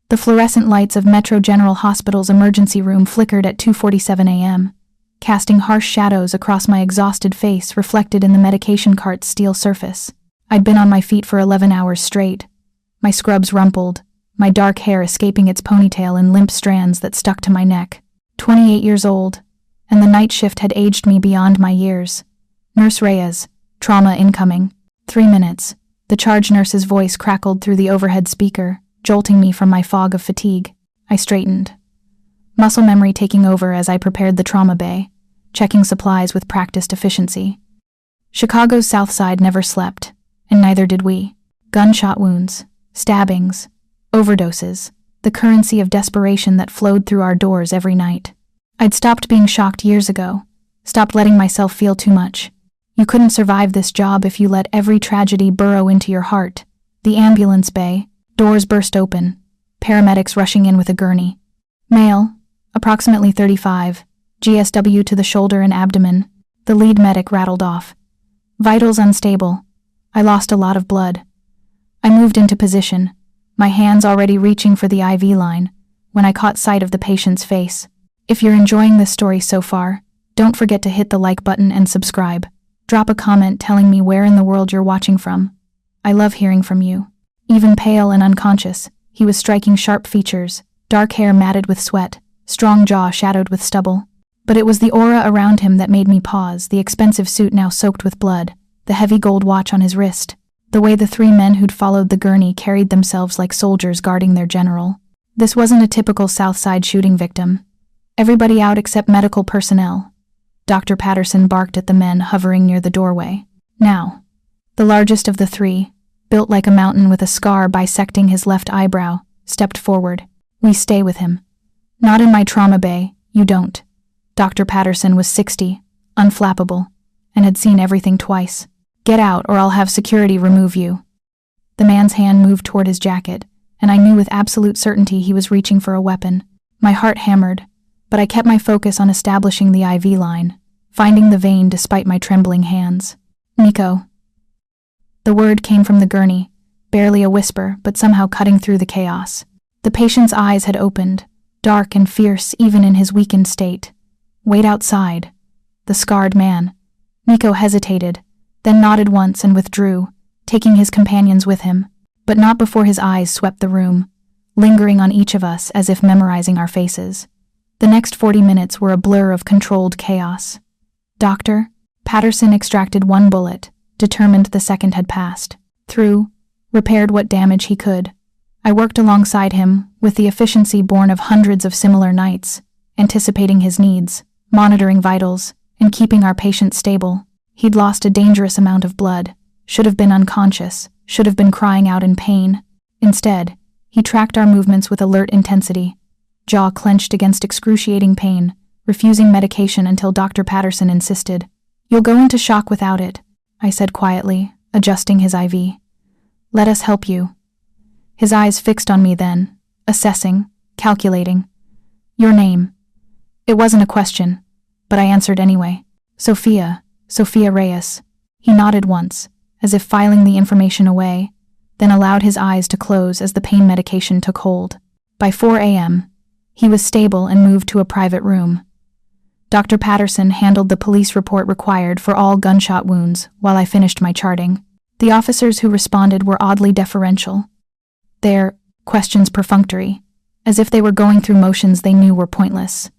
The fluorescent lights of Metro General Hospital's emergency room flickered at 2:47 a.m., casting harsh shadows across my exhausted face reflected in the medication cart's steel surface. I'd been on my feet for 11 hours straight, my scrubs rumpled, my dark hair escaping its ponytail in limp strands that stuck to my neck. 28 years old, and the night shift had aged me beyond my years. Nurse Reyes, trauma incoming. 3 minutes. The charge nurse's voice crackled through the overhead speaker, jolting me from my fog of fatigue. I straightened, muscle memory taking over as I prepared the trauma bay, checking supplies with practiced efficiency. Chicago's South Side never slept, and neither did we. Gunshot wounds, stabbings, overdoses, the currency of desperation that flowed through our doors every night. I'd stopped being shocked years ago, stopped letting myself feel too much. You couldn't survive this job if you let every tragedy burrow into your heart. The ambulance bay, doors burst open, paramedics rushing in with a gurney. Male, approximately 35, GSW to the shoulder and abdomen. The lead medic rattled off. Vitals unstable. I lost a lot of blood. I moved into position, my hands already reaching for the IV line, when I caught sight of the patient's face. If you're enjoying this story so far, don't forget to hit the like button and subscribe. Drop a comment telling me where in the world you're watching from. I love hearing from you. Even pale and unconscious, he was striking sharp features, dark hair matted with sweat, strong jaw shadowed with stubble. But it was the aura around him that made me pause, the expensive suit now soaked with blood, the heavy gold watch on his wrist, the way the 3 men who'd followed the gurney carried themselves like soldiers guarding their general. This wasn't a typical South Side shooting victim. Everybody out except medical personnel. Dr. Patterson barked at the men hovering near the doorway. Now, the largest of the 3, built like a mountain with a scar bisecting his left eyebrow, stepped forward. We stay with him. Not in my trauma bay, you don't. Dr. Patterson was 60, unflappable, and had seen everything twice. Get out or I'll have security remove you. The man's hand moved toward his jacket, and I knew with absolute certainty he was reaching for a weapon. My heart hammered, but I kept my focus on establishing the IV line, finding the vein despite my trembling hands. Nico. The word came from the gurney, barely a whisper, but somehow cutting through the chaos. The patient's eyes had opened, dark and fierce even in his weakened state. Wait outside. The scarred man. Nico hesitated, then nodded once and withdrew, taking his companions with him, but not before his eyes swept the room, lingering on each of us as if memorizing our faces. The next 40 minutes were a blur of controlled chaos. Doctor, Patterson extracted 1 bullet, determined the second had passed. Through, repaired what damage he could. I worked alongside him, with the efficiency born of hundreds of similar nights, anticipating his needs, monitoring vitals, and keeping our patient stable. He'd lost a dangerous amount of blood, should have been unconscious, should have been crying out in pain. Instead, he tracked our movements with alert intensity, jaw clenched against excruciating pain, refusing medication until Dr. Patterson insisted. You'll go into shock without it, I said quietly, adjusting his IV. Let us help you. His eyes fixed on me then, assessing, calculating. Your name. It wasn't a question, but I answered anyway. Sofia Reyes. He nodded once, as if filing the information away, then allowed his eyes to close as the pain medication took hold. By 4 a.m., he was stable and moved to a private room. Dr. Patterson handled the police report required for all gunshot wounds while I finished my charting. The officers who responded were oddly deferential. Their questions perfunctory, as if they were going through motions they knew were pointless.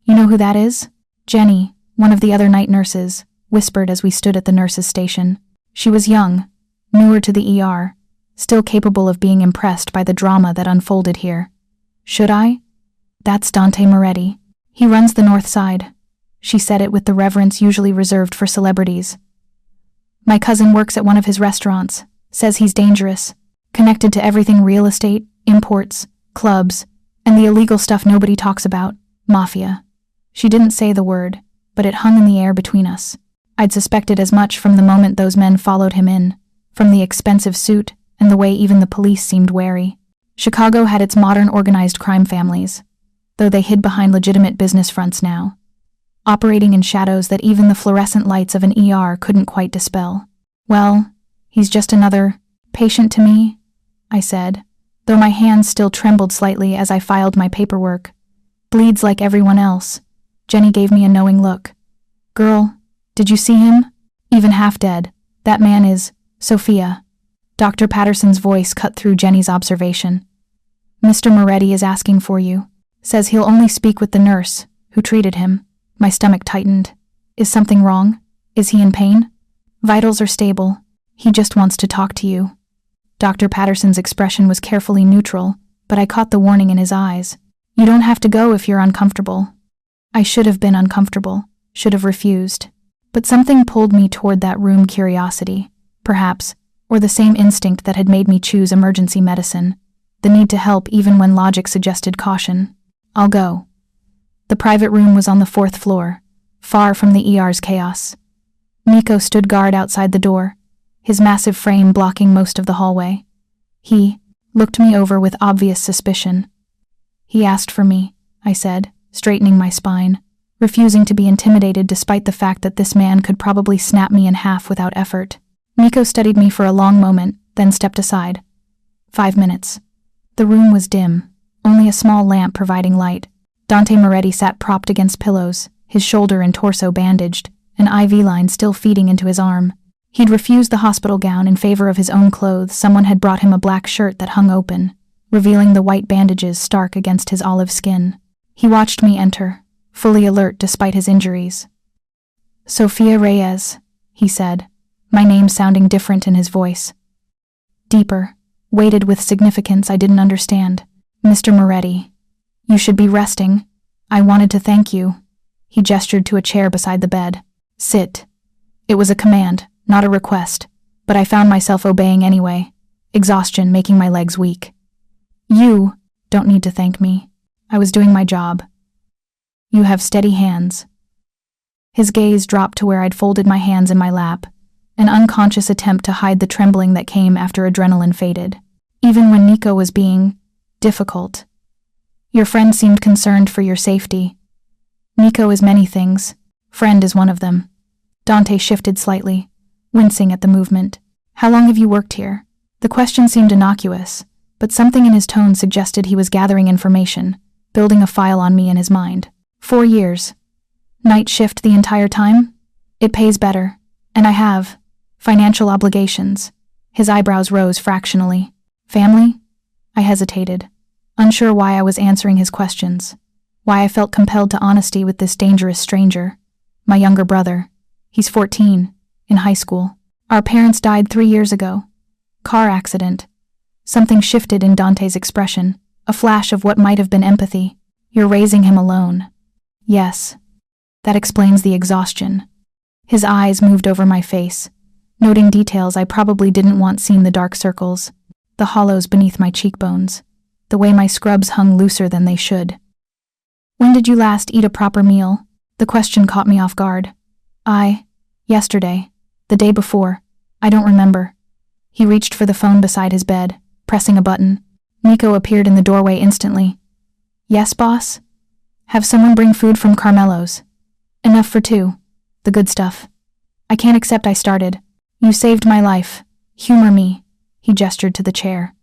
You know who that is? Jenny, one of the other night nurses, whispered as we stood at the nurse's station. She was young, newer to the ER, still capable of being impressed by the drama that unfolded here. Should I? That's Dante Moretti. He runs the North Side. She said it with the reverence usually reserved for celebrities. My cousin works at one of his restaurants, says he's dangerous, connected to everything real estate, imports, clubs, and the illegal stuff nobody talks about, Mafia. She didn't say the word, but it hung in the air between us. I'd suspected as much from the moment those men followed him in, from the expensive suit and the way even the police seemed wary. Chicago had its modern organized crime families, though they hid behind legitimate business fronts now, operating in shadows that even the fluorescent lights of an ER couldn't quite dispel. Well, he's just another patient to me, I said, though my hands still trembled slightly as I filed my paperwork. Bleeds like everyone else. Jenny gave me a knowing look. Girl, did you see him? Even half dead. That man is Sofia. Dr. Patterson's voice cut through Jenny's observation. Mr. Moretti is asking for you. Says he'll only speak with the nurse who treated him. My stomach tightened. Is something wrong? Is he in pain? Vitals are stable. He just wants to talk to you. Dr. Patterson's expression was carefully neutral, but I caught the warning in his eyes. You don't have to go if you're uncomfortable. I should have been uncomfortable, should have refused. But something pulled me toward that room. Curiosity, perhaps, or the same instinct that had made me choose emergency medicine. The need to help even when logic suggested caution. I'll go. The private room was on the 4th floor, far from the ER's chaos. Nico stood guard outside the door, his massive frame blocking most of the hallway. He looked me over with obvious suspicion. He asked for me, I said, straightening my spine, refusing to be intimidated despite the fact that this man could probably snap me in half without effort. Nico studied me for a long moment, then stepped aside. 5 minutes. The room was dim, only a small lamp providing light. Dante Moretti sat propped against pillows, his shoulder and torso bandaged, an IV line still feeding into his arm. He'd refused the hospital gown in favor of his own clothes. Someone had brought him a black shirt that hung open, revealing the white bandages stark against his olive skin. He watched me enter, fully alert despite his injuries. Sofia Reyes, he said, my name sounding different in his voice. Deeper, weighted with significance I didn't understand. Mr. Moretti, you should be resting. I wanted to thank you. He gestured to a chair beside the bed. Sit. It was a command, not a request, but I found myself obeying anyway, exhaustion making my legs weak. You don't need to thank me. I was doing my job. You have steady hands. His gaze dropped to where I'd folded my hands in my lap, an unconscious attempt to hide the trembling that came after adrenaline faded, even when Nico was being difficult. Your friend seemed concerned for your safety. Nico is many things. Friend is one of them. Dante shifted slightly, wincing at the movement. How long have you worked here? The question seemed innocuous, but something in his tone suggested he was gathering information, building a file on me in his mind. 4 years. Night shift the entire time? It pays better, and I have financial obligations. His eyebrows rose fractionally. Family? I hesitated, unsure why I was answering his questions, why I felt compelled to honesty with this dangerous stranger. My younger brother. He's 14, in high school. Our parents died 3 years ago. Car accident. Something shifted in Dante's expression, a flash of what might have been empathy. You're raising him alone. Yes. That explains the exhaustion. His eyes moved over my face, noting details I probably didn't want seen: the dark circles, the hollows beneath my cheekbones, the way my scrubs hung looser than they should. When did you last eat a proper meal? The question caught me off guard. Yesterday. The day before. I don't remember. He reached for the phone beside his bed, pressing a button. Nico appeared in the doorway instantly. Yes, boss? Have someone bring food from Carmelo's. Enough for 2. The good stuff. I can't accept I started. You saved my life. Humor me. He gestured to the chair.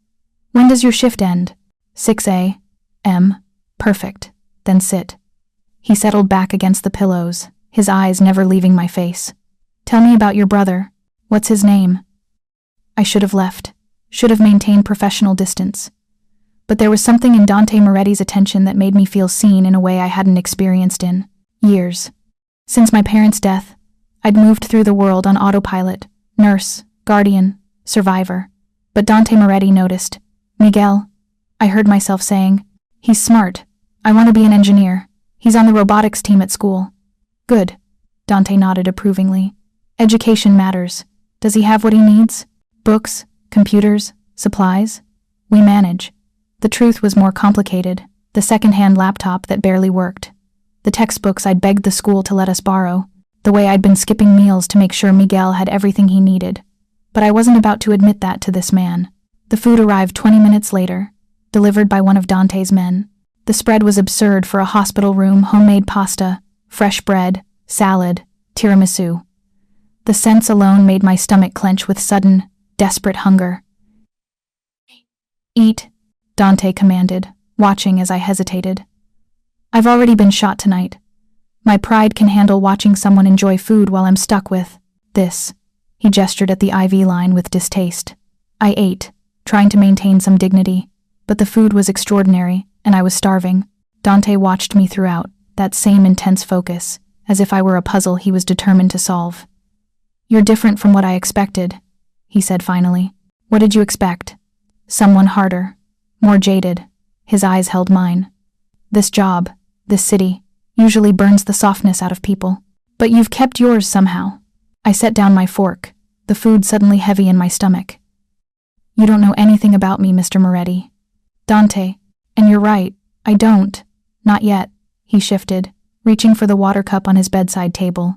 When does your shift end? 6 a.m. Perfect. Then sit. He settled back against the pillows, his eyes never leaving my face. Tell me about your brother. What's his name? I should have left. Should have maintained professional distance. But there was something in Dante Moretti's attention that made me feel seen in a way I hadn't experienced in years. Since my parents' death, I'd moved through the world on autopilot, nurse, guardian, survivor. But Dante Moretti noticed. Miguel, I heard myself saying, he's smart. I want to be an engineer. He's on the robotics team at school. Good. Dante nodded approvingly. Education matters. Does he have what he needs? Books, computers, supplies? We manage. The truth was more complicated. The second-hand laptop that barely worked. The textbooks I'd begged the school to let us borrow. The way I'd been skipping meals to make sure Miguel had everything he needed. But I wasn't about to admit that to this man. The food arrived 20 minutes later, delivered by one of Dante's men. The spread was absurd for a hospital room: homemade pasta, fresh bread, salad, tiramisu. The sense alone made my stomach clench with sudden, desperate hunger. Eat, Dante commanded, watching as I hesitated. I've already been shot tonight. My pride can handle watching someone enjoy food while I'm stuck with this. He gestured at the IV line with distaste. I ate, trying to maintain some dignity, but the food was extraordinary, and I was starving. Dante watched me throughout, that same intense focus, as if I were a puzzle he was determined to solve. You're different from what I expected, he said finally. What did you expect? Someone harder, more jaded. His eyes held mine. This job, this city, usually burns the softness out of people. But you've kept yours somehow. I set down my fork, the food suddenly heavy in my stomach. You don't know anything about me, Mr. Moretti. Dante, and you're right, I don't. Not yet, he shifted, reaching for the water cup on his bedside table.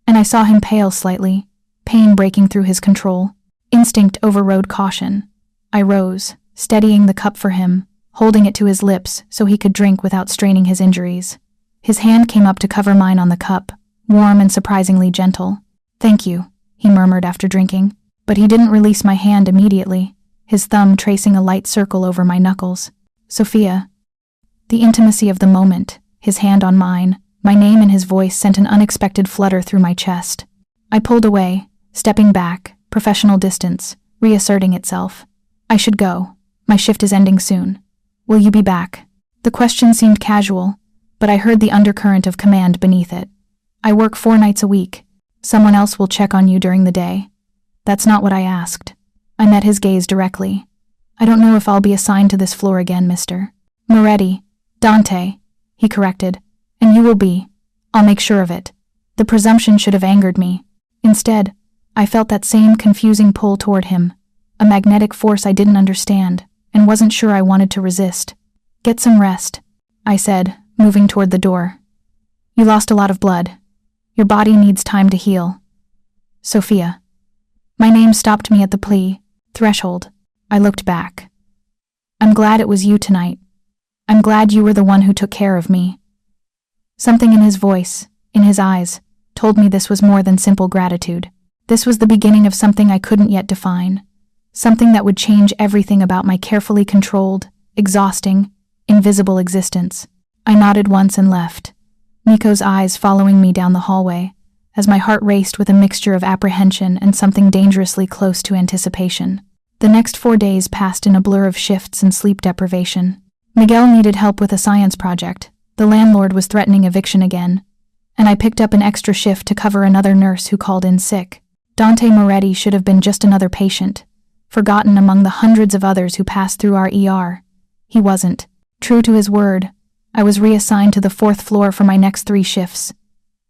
And I saw him pale slightly, pain breaking through his control. Instinct overrode caution. I rose, steadying the cup for him, holding it to his lips so he could drink without straining his injuries. His hand came up to cover mine on the cup, warm and surprisingly gentle. Thank you, he murmured after drinking, but he didn't release my hand immediately, his thumb tracing a light circle over my knuckles. Sofia. The intimacy of the moment, his hand on mine, my name in his voice sent an unexpected flutter through my chest. I pulled away, stepping back, professional distance, reasserting itself. I should go. My shift is ending soon. Will you be back? The question seemed casual, but I heard the undercurrent of command beneath it. I work 4 nights a week. Someone else will check on you during the day. That's not what I asked. I met his gaze directly. I don't know if I'll be assigned to this floor again, Mr. Moretti. Dante, he corrected. And you will be. I'll make sure of it. The presumption should have angered me. Instead, I felt that same confusing pull toward him, a magnetic force I didn't understand, and wasn't sure I wanted to resist. Get some rest, I said, moving toward the door. You lost a lot of blood. Your body needs time to heal. Sofia. My name stopped me at the plea, threshold. I looked back. I'm glad it was you tonight. I'm glad you were the one who took care of me. Something in his voice, in his eyes, told me this was more than simple gratitude. This was the beginning of something I couldn't yet define. Something that would change everything about my carefully controlled, exhausting, invisible existence. I nodded once and left, Nico's eyes following me down the hallway, as my heart raced with a mixture of apprehension and something dangerously close to anticipation. The next 4 days passed in a blur of shifts and sleep deprivation. Miguel needed help with a science project. The landlord was threatening eviction again, and I picked up an extra shift to cover another nurse who called in sick. Dante Moretti should have been just another patient, forgotten among the hundreds of others who passed through our ER. He wasn't. True to his word, I was reassigned to the 4th floor for my next 3 shifts,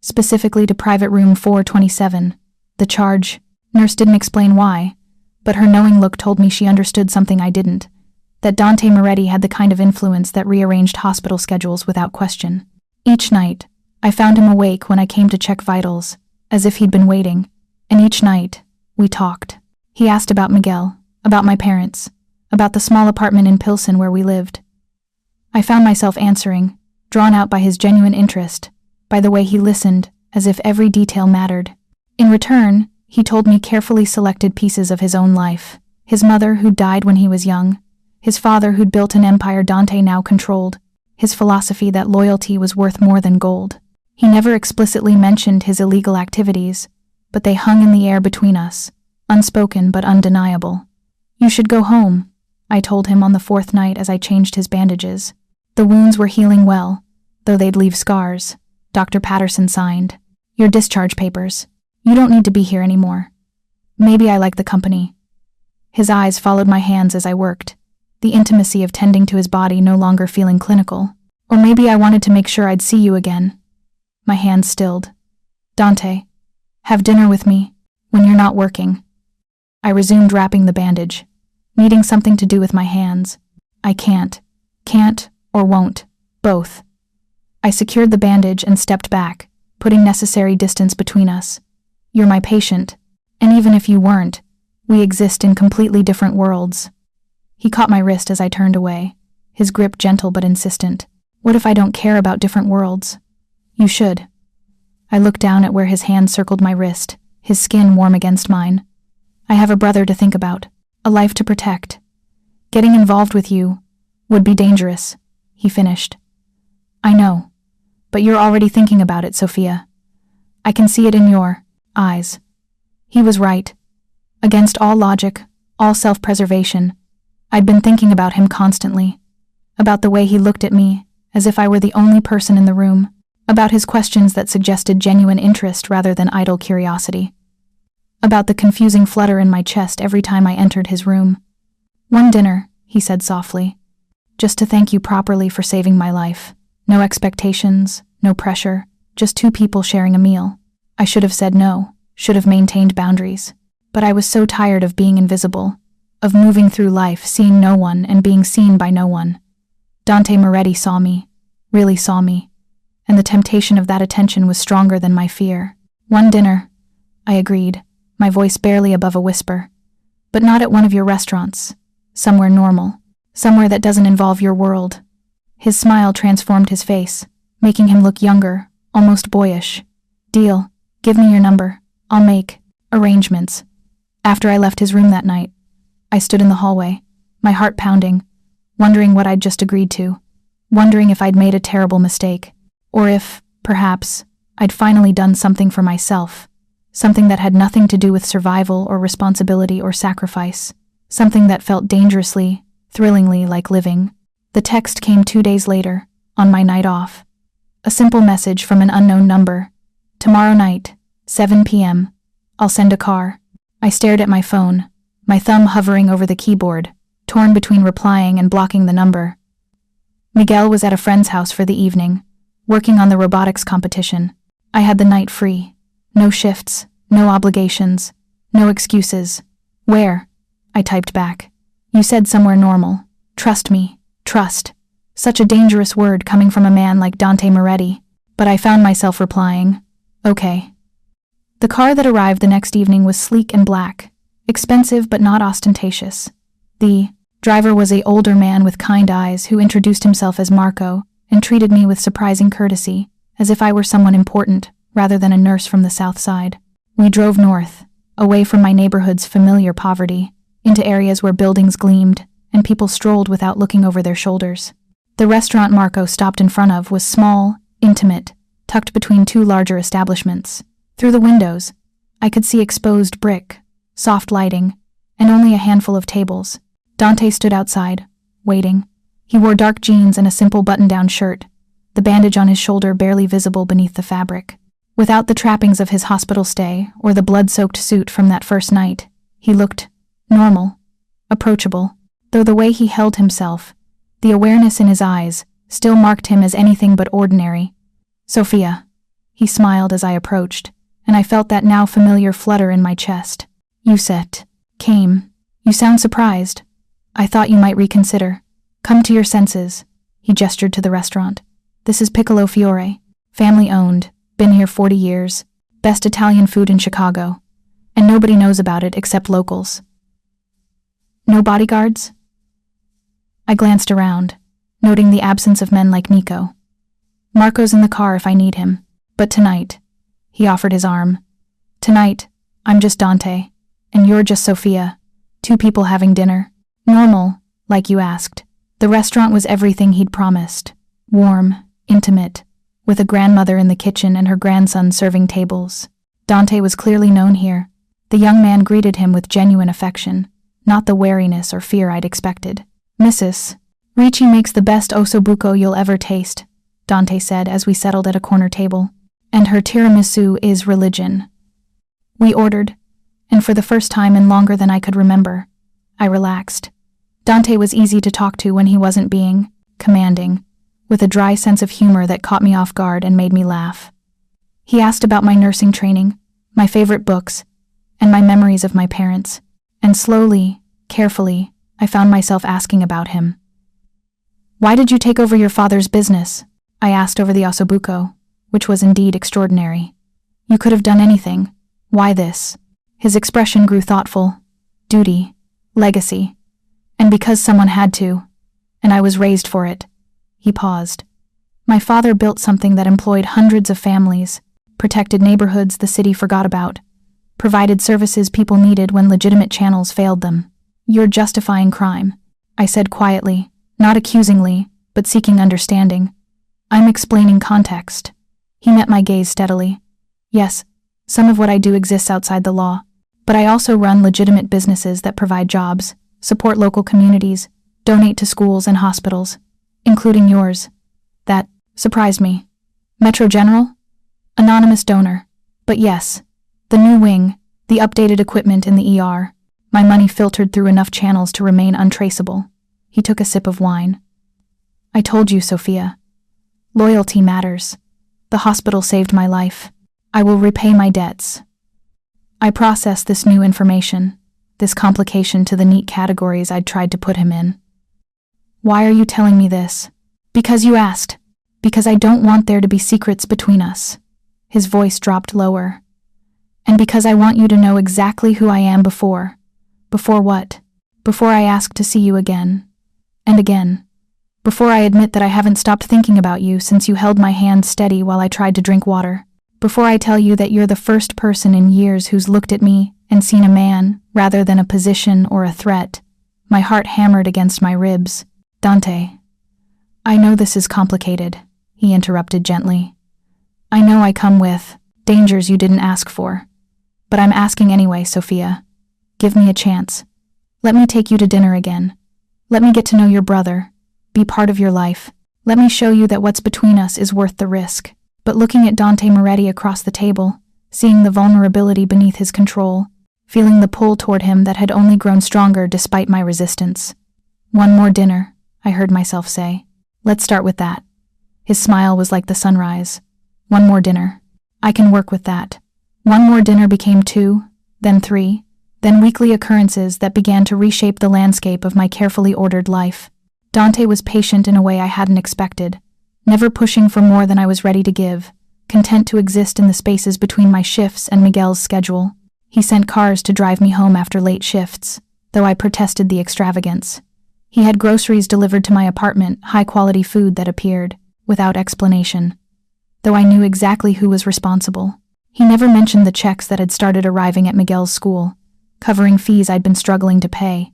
specifically to private room 427. The charge, nurse didn't explain why, but her knowing look told me she understood something I didn't, that Dante Moretti had the kind of influence that rearranged hospital schedules without question. Each night, I found him awake when I came to check vitals, as if he'd been waiting, and each night, we talked. He asked about Miguel, about my parents, about the small apartment in Pilsen where we lived. I found myself answering, drawn out by his genuine interest, by the way he listened, as if every detail mattered. In return, he told me carefully selected pieces of his own life. His mother, who died when he was young, his father, who'd built an empire Dante now controlled, his philosophy that loyalty was worth more than gold. He never explicitly mentioned his illegal activities, but they hung in the air between us, unspoken but undeniable. You should go home, I told him on the 4th night as I changed his bandages. The wounds were healing well, though they'd leave scars. Dr. Patterson signed. Your discharge papers. You don't need to be here anymore. Maybe I like the company. His eyes followed my hands as I worked, the intimacy of tending to his body no longer feeling clinical. Or maybe I wanted to make sure I'd see you again. My hands stilled. Dante, have dinner with me, when you're not working. I resumed wrapping the bandage, needing something to do with my hands. I can't or won't, both. I secured the bandage and stepped back, putting necessary distance between us. You're my patient, and even if you weren't, we exist in completely different worlds. He caught my wrist as I turned away, his grip gentle but insistent. What if I don't care about different worlds? You should. I looked down at where his hand circled my wrist, his skin warm against mine. I have a brother to think about, a life to protect. Getting involved with you, Would be dangerous, he finished. I know. But you're already thinking about it, Sofia. I can see it in your eyes. He was right. Against all logic, all self-preservation, I'd been thinking about him constantly. About the way he looked at me, as if I were the only person in the room. About his questions that suggested genuine interest rather than idle curiosity. About the confusing flutter in my chest every time I entered his room. One dinner, he said softly. Just to thank you properly for saving my life. No expectations, no pressure, just two people sharing a meal. I should have said no, should have maintained boundaries. But I was so tired of being invisible, of moving through life, seeing no one and being seen by no one. Dante Moretti saw me, really saw me, and the temptation of that attention was stronger than my fear. One dinner, I agreed, my voice barely above a whisper. But not at one of your restaurants. Somewhere normal, somewhere that doesn't involve your world. His smile transformed his face, making him look younger, almost boyish. Deal, give me your number, I'll make arrangements. After I left his room that night, I stood in the hallway, my heart pounding, wondering what I'd just agreed to, wondering if I'd made a terrible mistake, or if, perhaps, I'd finally done something for myself, something that had nothing to do with survival or responsibility or sacrifice, something that felt dangerously, thrillingly like living. The text came 2 days later, on my night off. A simple message from an unknown number. Tomorrow night, 7 p.m. I'll send a car. I stared at my phone, my thumb hovering over the keyboard, torn between replying and blocking the number. Miguel was at a friend's house for the evening, working on the robotics competition. I had the night free. No shifts, no obligations, no excuses. Where? I typed back. You said somewhere normal. Trust me. Trust. Such a dangerous word coming from a man like Dante Moretti. But I found myself replying, okay. The car that arrived the next evening was sleek and black, expensive but not ostentatious. The driver was an older man with kind eyes who introduced himself as Marco and treated me with surprising courtesy, as if I were someone important, rather than a nurse from the south side. We drove north, away from my neighborhood's familiar poverty, into areas where buildings gleamed, and people strolled without looking over their shoulders. The restaurant Marco stopped in front of was small, intimate, tucked between two larger establishments. Through the windows, I could see exposed brick, soft lighting, and only a handful of tables. Dante stood outside, waiting. He wore dark jeans and a simple button-down shirt, the bandage on his shoulder barely visible beneath the fabric. Without the trappings of his hospital stay or the blood-soaked suit from that first night, he looked normal, approachable. Though the way he held himself, the awareness in his eyes, still marked him as anything but ordinary. Sofia. He smiled as I approached, and I felt that now familiar flutter in my chest. You came. You sound surprised. I thought you might reconsider. Come to your senses. He gestured to the restaurant. This is Piccolo Fiore, family-owned, been here 40 years, best Italian food in Chicago, and nobody knows about it except locals. No bodyguards? I glanced around, noting the absence of men like Nico. Marco's in the car if I need him, but tonight, he offered his arm. Tonight, I'm just Dante, and you're just Sofia, two people having dinner. Normal, like you asked. The restaurant was everything he'd promised. Warm, intimate, with a grandmother in the kitchen and her grandson serving tables. Dante was clearly known here. The young man greeted him with genuine affection, not the wariness or fear I'd expected. Mrs. Ricci makes the best ossobuco you'll ever taste, Dante said as we settled at a corner table. And her tiramisu is religion. We ordered, and for the first time in longer than I could remember, I relaxed. Dante was easy to talk to when he wasn't being commanding, with a dry sense of humor that caught me off guard and made me laugh. He asked about my nursing training, my favorite books, and my memories of my parents, and slowly, carefully, I found myself asking about him. Why did you take over your father's business? I asked over the ossobuco, which was indeed extraordinary. You could have done anything. Why this? His expression grew thoughtful. Duty, legacy, and because someone had to, and I was raised for it. He paused. My father built something that employed hundreds of families, protected neighborhoods the city forgot about, provided services people needed when legitimate channels failed them. You're justifying crime, I said quietly, Not accusingly, but seeking understanding. I'm explaining context. He met my gaze steadily. Yes, some of what I do exists outside the law, but I also run legitimate businesses that provide jobs, support local communities, donate to schools and hospitals, including yours. That surprised me. Metro General? Anonymous donor. But yes, the new wing, the updated equipment in the ER. My money filtered through enough channels to remain untraceable. He took a sip of wine. I told you, Sofia. Loyalty matters. The hospital saved my life. I will repay my debts. I processed this new information, this complication to the neat categories I'd tried to put him in. Why are you telling me this? Because you asked. Because I don't want there to be secrets between us. His voice dropped lower. And because I want you to know exactly who I am before. Before what? Before I ask to see you again. And again. Before I admit that I haven't stopped thinking about you since you held my hand steady while I tried to drink water. Before I tell you that you're the first person in years who's looked at me and seen a man rather than a position or a threat. My heart hammered against my ribs. Dante. I know this is complicated, he interrupted gently. I know I come with dangers you didn't ask for. But I'm asking anyway, Sofia. Give me a chance. Let me take you to dinner again. Let me get to know your brother. Be part of your life. Let me show you that what's between us is worth the risk. But looking at Dante Moretti across the table, seeing the vulnerability beneath his control, feeling the pull toward him that had only grown stronger despite my resistance. One more dinner, I heard myself say. Let's start with that. His smile was like the sunrise. One more dinner. I can work with that. One more dinner became 2, then 3, then weekly occurrences that began to reshape the landscape of my carefully ordered life. Dante was patient in a way I hadn't expected, never pushing for more than I was ready to give, content to exist in the spaces between my shifts and Miguel's schedule. He sent cars to drive me home after late shifts, though I protested the extravagance. He had groceries delivered to my apartment, high-quality food that appeared, without explanation. Though I knew exactly who was responsible. He never mentioned the checks that had started arriving at Miguel's school, covering fees I'd been struggling to pay.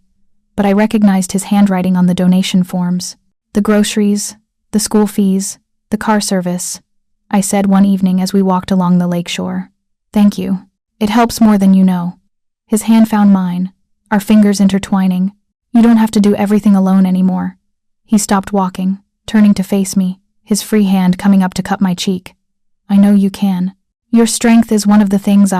But I recognized his handwriting on the donation forms. The groceries, the school fees, the car service, I said one evening as we walked along the lakeshore. Thank you. It helps more than you know. His hand found mine, our fingers intertwining. You don't have to do everything alone anymore. He stopped walking, turning to face me, his free hand coming up to cup my cheek. I know you can. Your strength is one of the things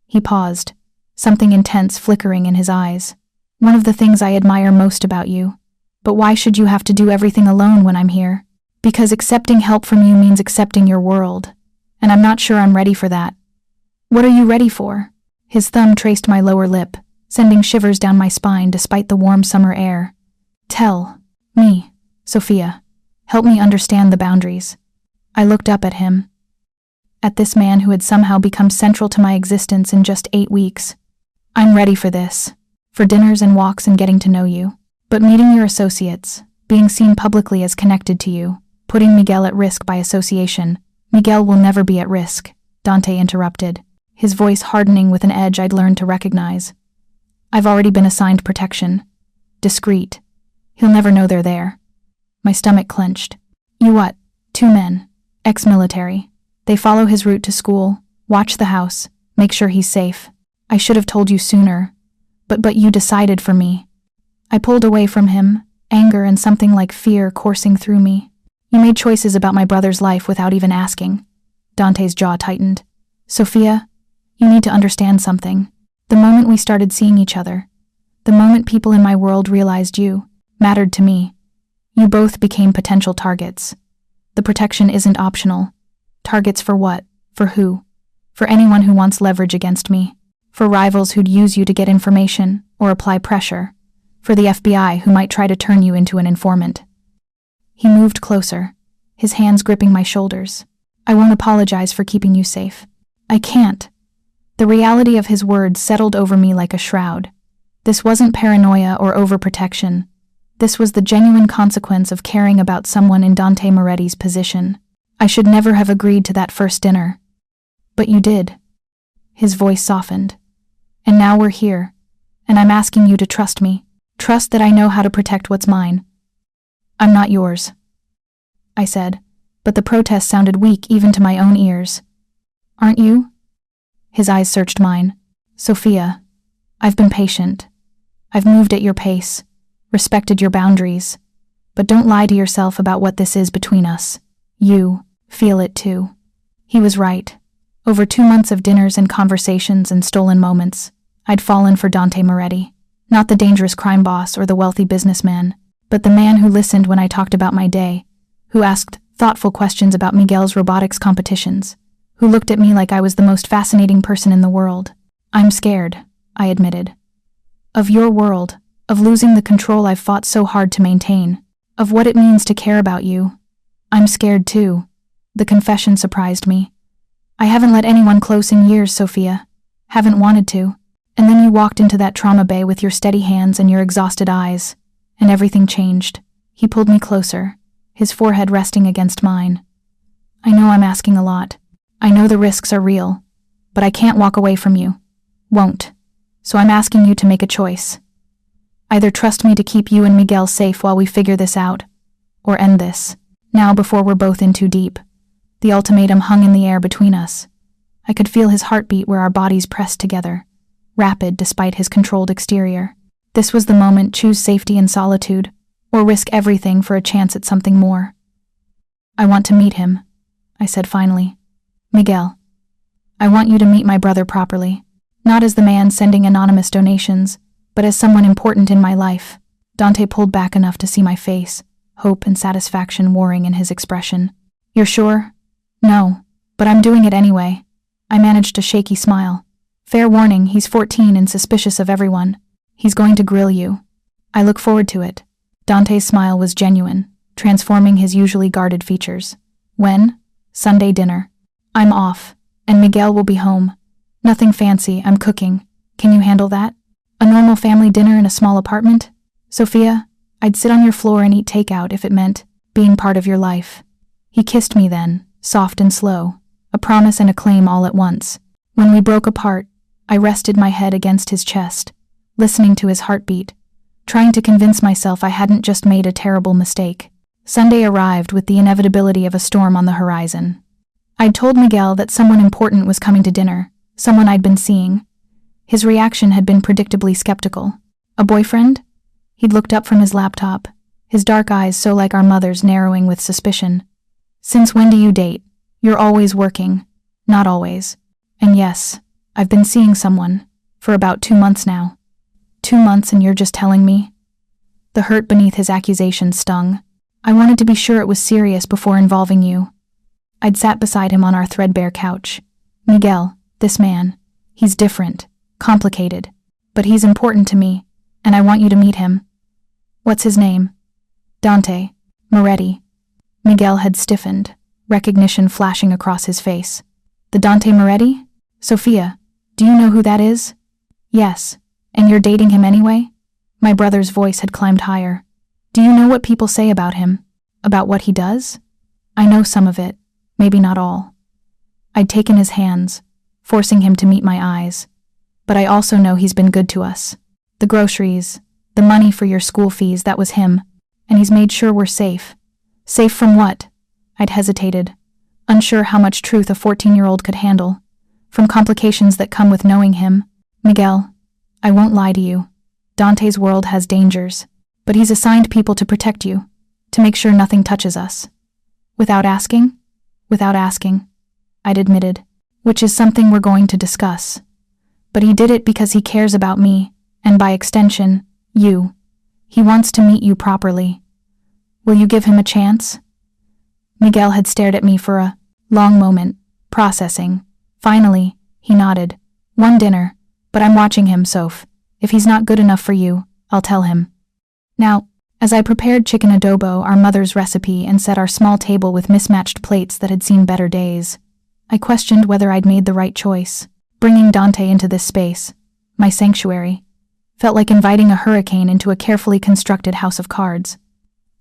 He paused, something intense flickering in his eyes. One of the things I admire most about you. But why should you have to do everything alone when I'm here? Because accepting help from you means accepting your world. And I'm not sure I'm ready for that. What are you ready for? His thumb traced my lower lip, sending shivers down my spine despite the warm summer air. Tell me, Sofia. Help me understand the boundaries. I looked up at him. At this man who had somehow become central to my existence in just 8 weeks. I'm ready for this. For dinners and walks and getting to know you. But meeting your associates, being seen publicly as connected to you, putting Miguel at risk by association. Miguel will never be at risk, Dante interrupted, his voice hardening with an edge I'd learned to recognize. I've already been assigned protection. Discreet. He'll never know they're there. My stomach clenched. You what? 2 men. Ex-military. They follow his route to school, watch the house, make sure he's safe. I should have told you sooner. But you decided for me. I pulled away from him, anger and something like fear coursing through me. You made choices about my brother's life without even asking. Dante's jaw tightened. Sofia, you need to understand something. The moment we started seeing each other, the moment people in my world realized you mattered to me, you both became potential targets. The protection isn't optional. Targets for what? For who? For anyone who wants leverage against me. For rivals who'd use you to get information or apply pressure. For the FBI who might try to turn you into an informant. He moved closer, his hands gripping my shoulders. I won't apologize for keeping you safe. I can't. The reality of his words settled over me like a shroud. This wasn't paranoia or overprotection. This was the genuine consequence of caring about someone in Dante Moretti's position. I should never have agreed to that first dinner. But you did. His voice softened. And now we're here. And I'm asking you to trust me. Trust that I know how to protect what's mine. I'm not yours, I said, but the protest sounded weak even to my own ears. Aren't you? His eyes searched mine. Sofia, I've been patient. I've moved at your pace, respected your boundaries, but don't lie to yourself about what this is between us. You feel it too. He was right. Over 2 months of dinners and conversations and stolen moments, I'd fallen for Dante Moretti. Not the dangerous crime boss or the wealthy businessman, but the man who listened when I talked about my day, who asked thoughtful questions about Miguel's robotics competitions, who looked at me like I was the most fascinating person in the world. I'm scared, I admitted. Of your world, of losing the control I've fought so hard to maintain, of what it means to care about you. I'm scared too. The confession surprised me. I haven't let anyone close in years, Sofia. Haven't wanted to. And then you walked into that trauma bay with your steady hands and your exhausted eyes, and everything changed. He pulled me closer, his forehead resting against mine. I know I'm asking a lot. I know the risks are real, but I can't walk away from you. Won't. So I'm asking you to make a choice. Either trust me to keep you and Miguel safe while we figure this out, or end this, now before we're both in too deep. The ultimatum hung in the air between us. I could feel his heartbeat where our bodies pressed together, rapid despite his controlled exterior. This was the moment: choose safety and solitude, or risk everything for a chance at something more. I want to meet him, I said finally. Miguel, I want you to meet my brother properly, not as the man sending anonymous donations, but as someone important in my life. Dante pulled back enough to see my face, hope and satisfaction warring in his expression. You're sure? No, but I'm doing it anyway. I managed a shaky smile. Fair warning, he's 14 and suspicious of everyone. He's going to grill you. I look forward to it. Dante's smile was genuine, transforming his usually guarded features. When? Sunday dinner. I'm off, and Miguel will be home. Nothing fancy, I'm cooking. Can you handle that? A normal family dinner in a small apartment? Sofia, I'd sit on your floor and eat takeout if it meant being part of your life. He kissed me then, soft and slow, a promise and a claim all at once. When we broke apart, I rested my head against his chest, listening to his heartbeat, trying to convince myself I hadn't just made a terrible mistake. Sunday arrived with the inevitability of a storm on the horizon. I'd told Miguel that someone important was coming to dinner, someone I'd been seeing. His reaction had been predictably skeptical. A boyfriend? He'd looked up from his laptop, his dark eyes so like our mother's narrowing with suspicion. Since when do you date? You're always working. Not always. And yes, I've been seeing someone, for about 2 months now. 2 months and you're just telling me? The hurt beneath his accusation stung. I wanted to be sure it was serious before involving you. I'd sat beside him on our threadbare couch. Miguel, this man, he's different, complicated, but he's important to me, and I want you to meet him. What's his name? Dante Moretti. Miguel had stiffened, recognition flashing across his face. The Dante Moretti? Sofia, do you know who that is? Yes, and you're dating him anyway? My brother's voice had climbed higher. Do you know what people say about him? About what he does? I know some of it, maybe not all. I'd taken his hands, forcing him to meet my eyes. But I also know he's been good to us. The groceries, the money for your school fees, that was him. And he's made sure we're safe. Safe from what? I'd hesitated, unsure how much truth a 14-year-old could handle. From complications that come with knowing him. Miguel, I won't lie to you. Dante's world has dangers, but he's assigned people to protect you, to make sure nothing touches us. Without asking? Without asking, I'd admitted, which is something we're going to discuss. But he did it because he cares about me, and by extension, you. He wants to meet you properly. Will you give him a chance? Miguel had stared at me for a long moment, processing. Finally, he nodded. One dinner, but I'm watching him, Soph. If he's not good enough for you, I'll tell him. Now, as I prepared chicken adobo, our mother's recipe, and set our small table with mismatched plates that had seen better days, I questioned whether I'd made the right choice. Bringing Dante into this space, my sanctuary, felt like inviting a hurricane into a carefully constructed house of cards.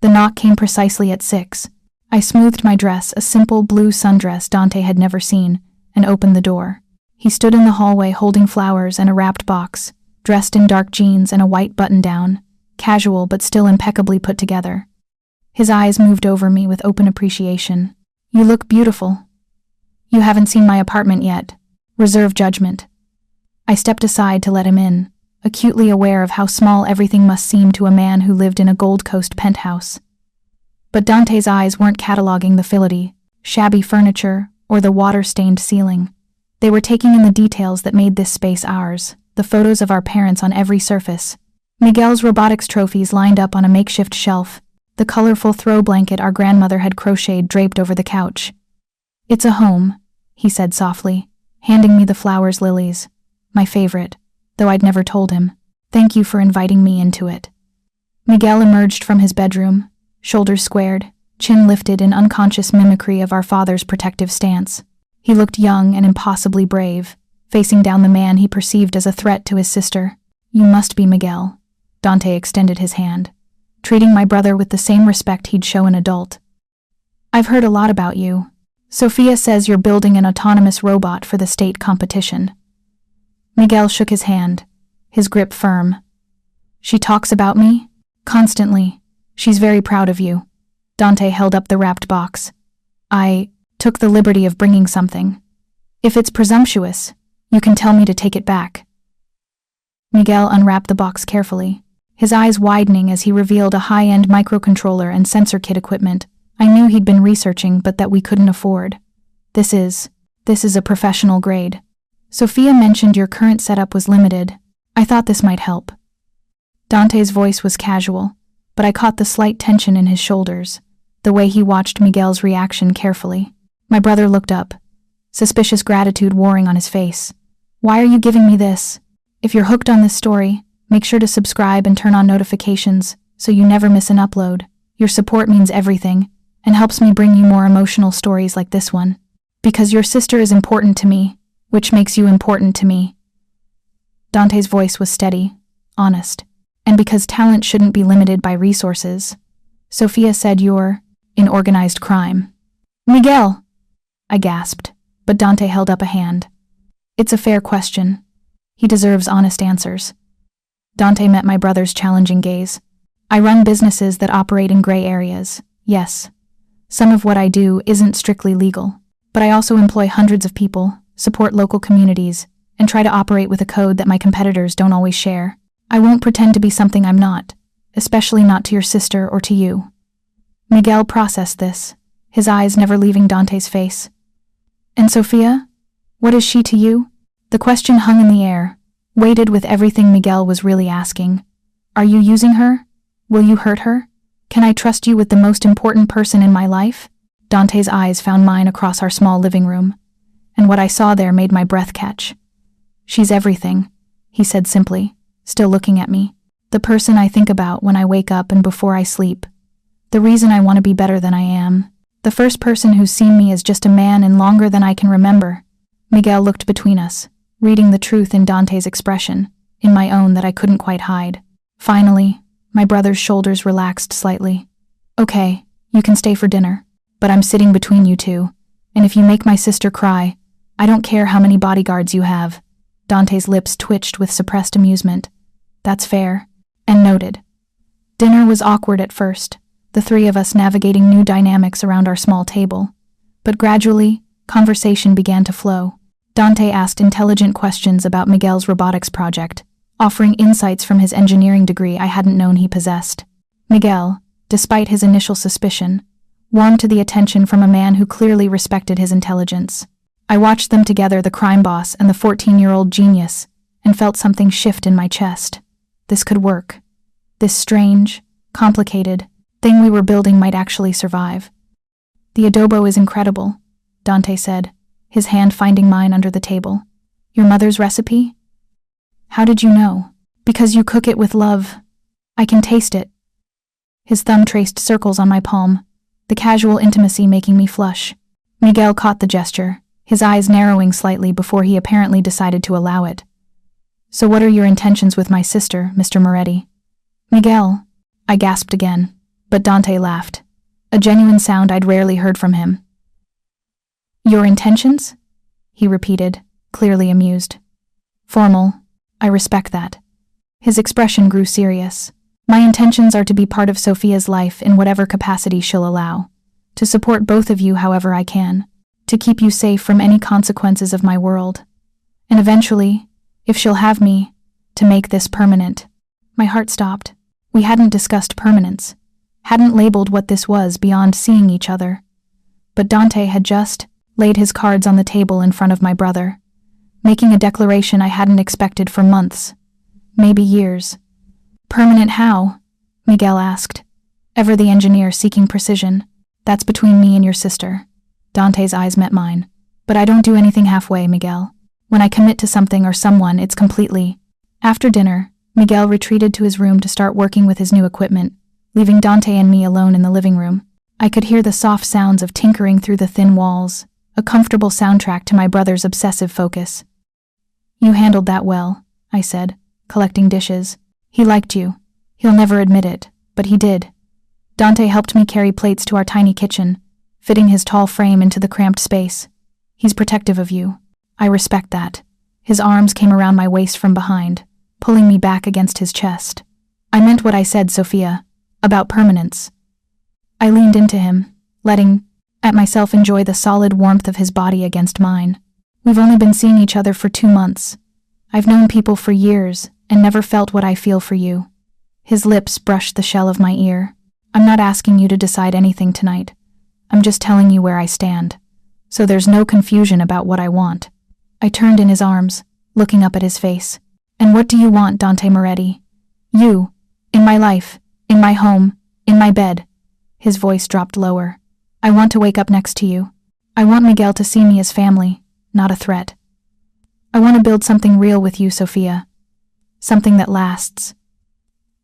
The knock came precisely at 6. I smoothed my dress, a simple blue sundress Dante had never seen, and opened the door. He stood in the hallway holding flowers and a wrapped box, dressed in dark jeans and a white button-down, casual but still impeccably put together. His eyes moved over me with open appreciation. You look beautiful. You haven't seen my apartment yet. Reserve judgment. I stepped aside to let him in, acutely aware of how small everything must seem to a man who lived in a Gold Coast penthouse. But Dante's eyes weren't cataloging the filthy, shabby furniture or the water-stained ceiling. They were taking in the details that made this space ours, the photos of our parents on every surface, Miguel's robotics trophies lined up on a makeshift shelf, the colorful throw blanket our grandmother had crocheted draped over the couch. It's a home, he said softly, handing me the flowers lilies, my favorite, though I'd never told him. Thank you for inviting me into it. Miguel emerged from his bedroom, shoulders squared, chin lifted in unconscious mimicry of our father's protective stance. He looked young and impossibly brave, facing down the man he perceived as a threat to his sister. You must be Miguel. Dante extended his hand, treating my brother with the same respect he'd show an adult. I've heard a lot about you. Sofia says you're building an autonomous robot for the state competition. Miguel shook his hand, his grip firm. She talks about me? Constantly. She's very proud of you. Dante held up the wrapped box. I took the liberty of bringing something. If it's presumptuous, you can tell me to take it back. Miguel unwrapped the box carefully, his eyes widening as he revealed a high-end microcontroller and sensor kit equipment I knew he'd been researching but that we couldn't afford. This is a professional grade. Sofia mentioned your current setup was limited. I thought this might help. Dante's voice was casual, but I caught the slight tension in his shoulders, the way he watched Miguel's reaction carefully. My brother looked up, suspicious gratitude warring on his face. Why are you giving me this? If you're hooked on this story, make sure to subscribe and turn on notifications so you never miss an upload. Your support means everything and helps me bring you more emotional stories like this one. Because your sister is important to me, which makes you important to me. Dante's voice was steady, honest, and because talent shouldn't be limited by resources. Sofia said you're in organized crime. Miguel! I gasped, but Dante held up a hand. It's a fair question. He deserves honest answers. Dante met my brother's challenging gaze. I run businesses that operate in gray areas, yes. Some of what I do isn't strictly legal, but I also employ hundreds of people, support local communities, and try to operate with a code that my competitors don't always share. I won't pretend to be something I'm not, especially not to your sister or to you. Miguel processed this, his eyes never leaving Dante's face. And Sofia? What is she to you? The question hung in the air, weighted with everything Miguel was really asking. Are you using her? Will you hurt her? Can I trust you with the most important person in my life? Dante's eyes found mine across our small living room, and what I saw there made my breath catch. She's everything, he said simply, still looking at me. The person I think about when I wake up and before I sleep. The reason I want to be better than I am. The first person who's seen me as just a man in longer than I can remember. Miguel looked between us, reading the truth in Dante's expression, in my own that I couldn't quite hide. Finally, my brother's shoulders relaxed slightly. Okay, you can stay for dinner, but I'm sitting between you two, and if you make my sister cry, I don't care how many bodyguards you have. Dante's lips twitched with suppressed amusement. That's fair, and noted. Dinner was awkward at first, the three of us navigating new dynamics around our small table, but gradually, conversation began to flow. Dante asked intelligent questions about Miguel's robotics project, offering insights from his engineering degree I hadn't known he possessed. Miguel, despite his initial suspicion, warmed to the attention from a man who clearly respected his intelligence. I watched them together, the crime boss and the 14-year-old genius, and felt something shift in my chest. This could work. This strange, complicated thing we were building might actually survive. The adobo is incredible, Dante said, his hand finding mine under the table. Your mother's recipe? How did you know? Because you cook it with love. I can taste it. His thumb traced circles on my palm, the casual intimacy making me flush. Miguel caught the gesture, his eyes narrowing slightly before he apparently decided to allow it. So what are your intentions with my sister, Mr. Moretti? Miguel, I gasped again, but Dante laughed, a genuine sound I'd rarely heard from him. Your intentions? He repeated, clearly amused. Formal. I respect that. His expression grew serious. My intentions are to be part of Sofia's life in whatever capacity she'll allow, to support both of you however I can, to keep you safe from any consequences of my world, and eventually, if she'll have me, to make this permanent. My heart stopped. We hadn't discussed permanence, hadn't labeled what this was beyond seeing each other. But Dante had just laid his cards on the table in front of my brother, making a declaration I hadn't expected for months, maybe years. Permanent how? Miguel asked, ever the engineer seeking precision. That's between me and your sister. Dante's eyes met mine. But I don't do anything halfway, Miguel. When I commit to something or someone, it's completely. After dinner, Miguel retreated to his room to start working with his new equipment, leaving Dante and me alone in the living room. I could hear the soft sounds of tinkering through the thin walls, a comfortable soundtrack to my brother's obsessive focus. You handled that well, I said, collecting dishes. He liked you. He'll never admit it, but he did. Dante helped me carry plates to our tiny kitchen, fitting his tall frame into the cramped space. He's protective of you. I respect that. His arms came around my waist from behind, pulling me back against his chest. I meant what I said, Sofia, about permanence. I leaned into him, letting myself enjoy the solid warmth of his body against mine. We've only been seeing each other for 2 months. I've known people for years and never felt what I feel for you. His lips brushed the shell of my ear. I'm not asking you to decide anything tonight. I'm just telling you where I stand, so there's no confusion about what I want. I turned in his arms, looking up at his face. And what do you want, Dante Moretti? You, in my life, in my home, in my bed. His voice dropped lower. I want to wake up next to you. I want Miguel to see me as family, not a threat. I want to build something real with you, Sofia. Something that lasts.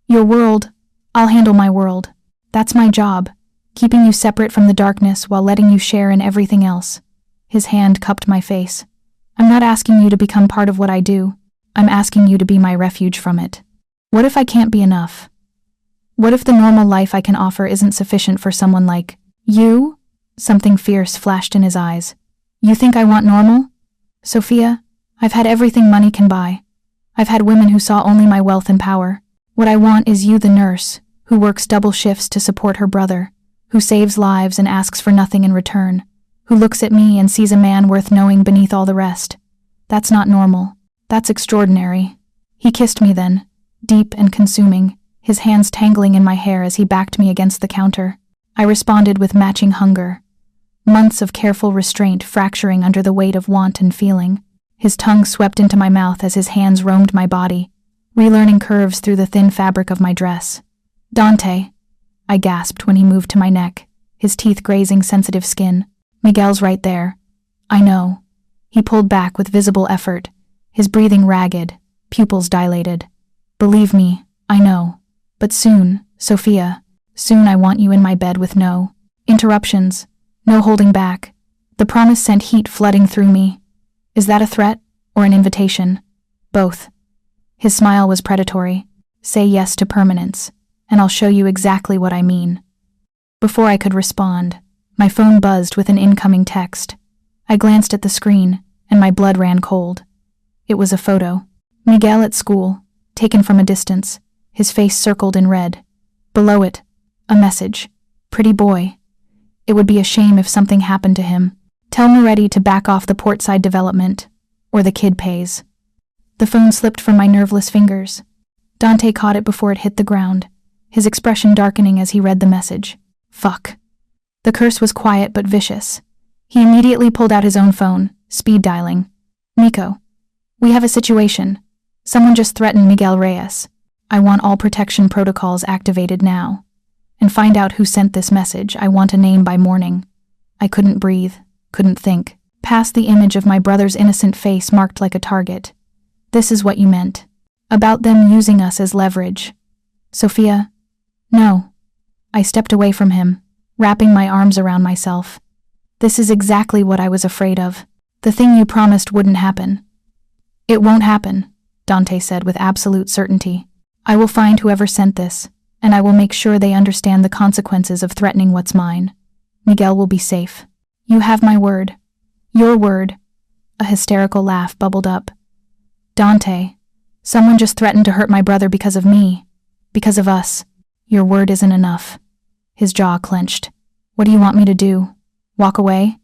Your world, I'll handle my world. That's my job, keeping you separate from the darkness while letting you share in everything else. His hand cupped my face. I'm not asking you to become part of what I do. I'm asking you to be my refuge from it. What if I can't be enough? What if the normal life I can offer isn't sufficient for someone like you? Something fierce flashed in his eyes. You think I want normal? Sofia, I've had everything money can buy. I've had women who saw only my wealth and power. What I want is you, the nurse, who works double shifts to support her brother, who saves lives and asks for nothing in return, who looks at me and sees a man worth knowing beneath all the rest. That's not normal. That's extraordinary. He kissed me then, deep and consuming, his hands tangling in my hair as he backed me against the counter. I responded with matching hunger. Months of careful restraint fracturing under the weight of want and feeling. His tongue swept into my mouth as his hands roamed my body, relearning curves through the thin fabric of my dress. Dante, I gasped when he moved to my neck, his teeth grazing sensitive skin. Miguel's right there. I know. He pulled back with visible effort, his breathing ragged, pupils dilated. Believe me, I know. But soon, Sofia, soon I want you in my bed with no interruptions, no holding back. The promise sent heat flooding through me. Is that a threat or an invitation? Both. His smile was predatory. Say yes to permanence, and I'll show you exactly what I mean. Before I could respond, my phone buzzed with an incoming text. I glanced at the screen, and my blood ran cold. It was a photo. Miguel at school, taken from a distance, his face circled in red. Below it, a message. Pretty boy. It would be a shame if something happened to him. Tell Moretti to back off the portside development, or the kid pays. The phone slipped from my nerveless fingers. Dante caught it before it hit the ground, his expression darkening as he read the message. Fuck. The curse was quiet but vicious. He immediately pulled out his own phone, speed dialing. Nico, we have a situation. Someone just threatened Miguel Reyes. I want all protection protocols activated now. And find out who sent this message. I want a name by morning. I couldn't breathe, couldn't think. Past the image of my brother's innocent face marked like a target. This is what you meant. About them using us as leverage. Sofia? No. I stepped away from him, wrapping my arms around myself. This is exactly what I was afraid of. The thing you promised wouldn't happen. It won't happen, Dante said with absolute certainty. I will find whoever sent this, and I will make sure they understand the consequences of threatening what's mine. Miguel will be safe. You have my word. Your word. A hysterical laugh bubbled up. Dante, someone just threatened to hurt my brother because of me. Because of us. Your word isn't enough. His jaw clenched. What do you want me to do? Walk away?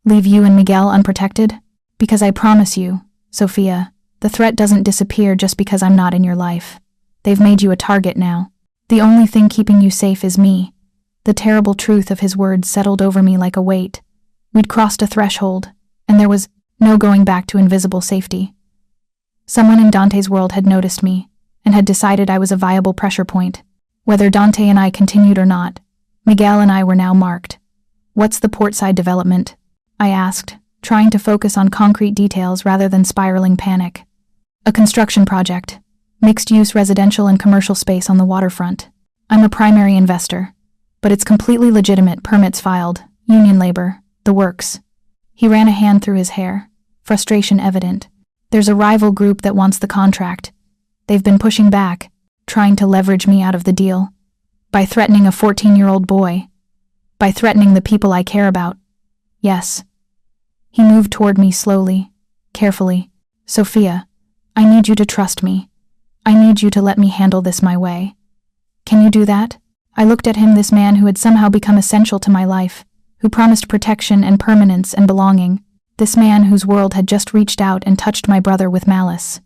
Leave you and Miguel unprotected? Because I promise you, Sofia, the threat doesn't disappear just because I'm not in your life. They've made you a target now. The only thing keeping you safe is me. The terrible truth of his words settled over me like a weight. We'd crossed a threshold, and there was no going back to invisible safety. Someone in Dante's world had noticed me, and had decided I was a viable pressure point. Whether Dante and I continued or not, Miguel and I were now marked. What's the portside development? I asked, trying to focus on concrete details rather than spiraling panic. A construction project. Mixed-use residential and commercial space on the waterfront. I'm a primary investor. But it's completely legitimate, permits filed, union labor, the works. He ran a hand through his hair, frustration evident. There's a rival group that wants the contract. They've been pushing back, trying to leverage me out of the deal. By threatening a 14-year-old boy. By threatening the people I care about. Yes. He moved toward me slowly, carefully. Sofia, I need you to trust me. I need you to let me handle this my way. Can you do that? I looked at him, this man who had somehow become essential to my life, who promised protection and permanence and belonging, this man whose world had just reached out and touched my brother with malice.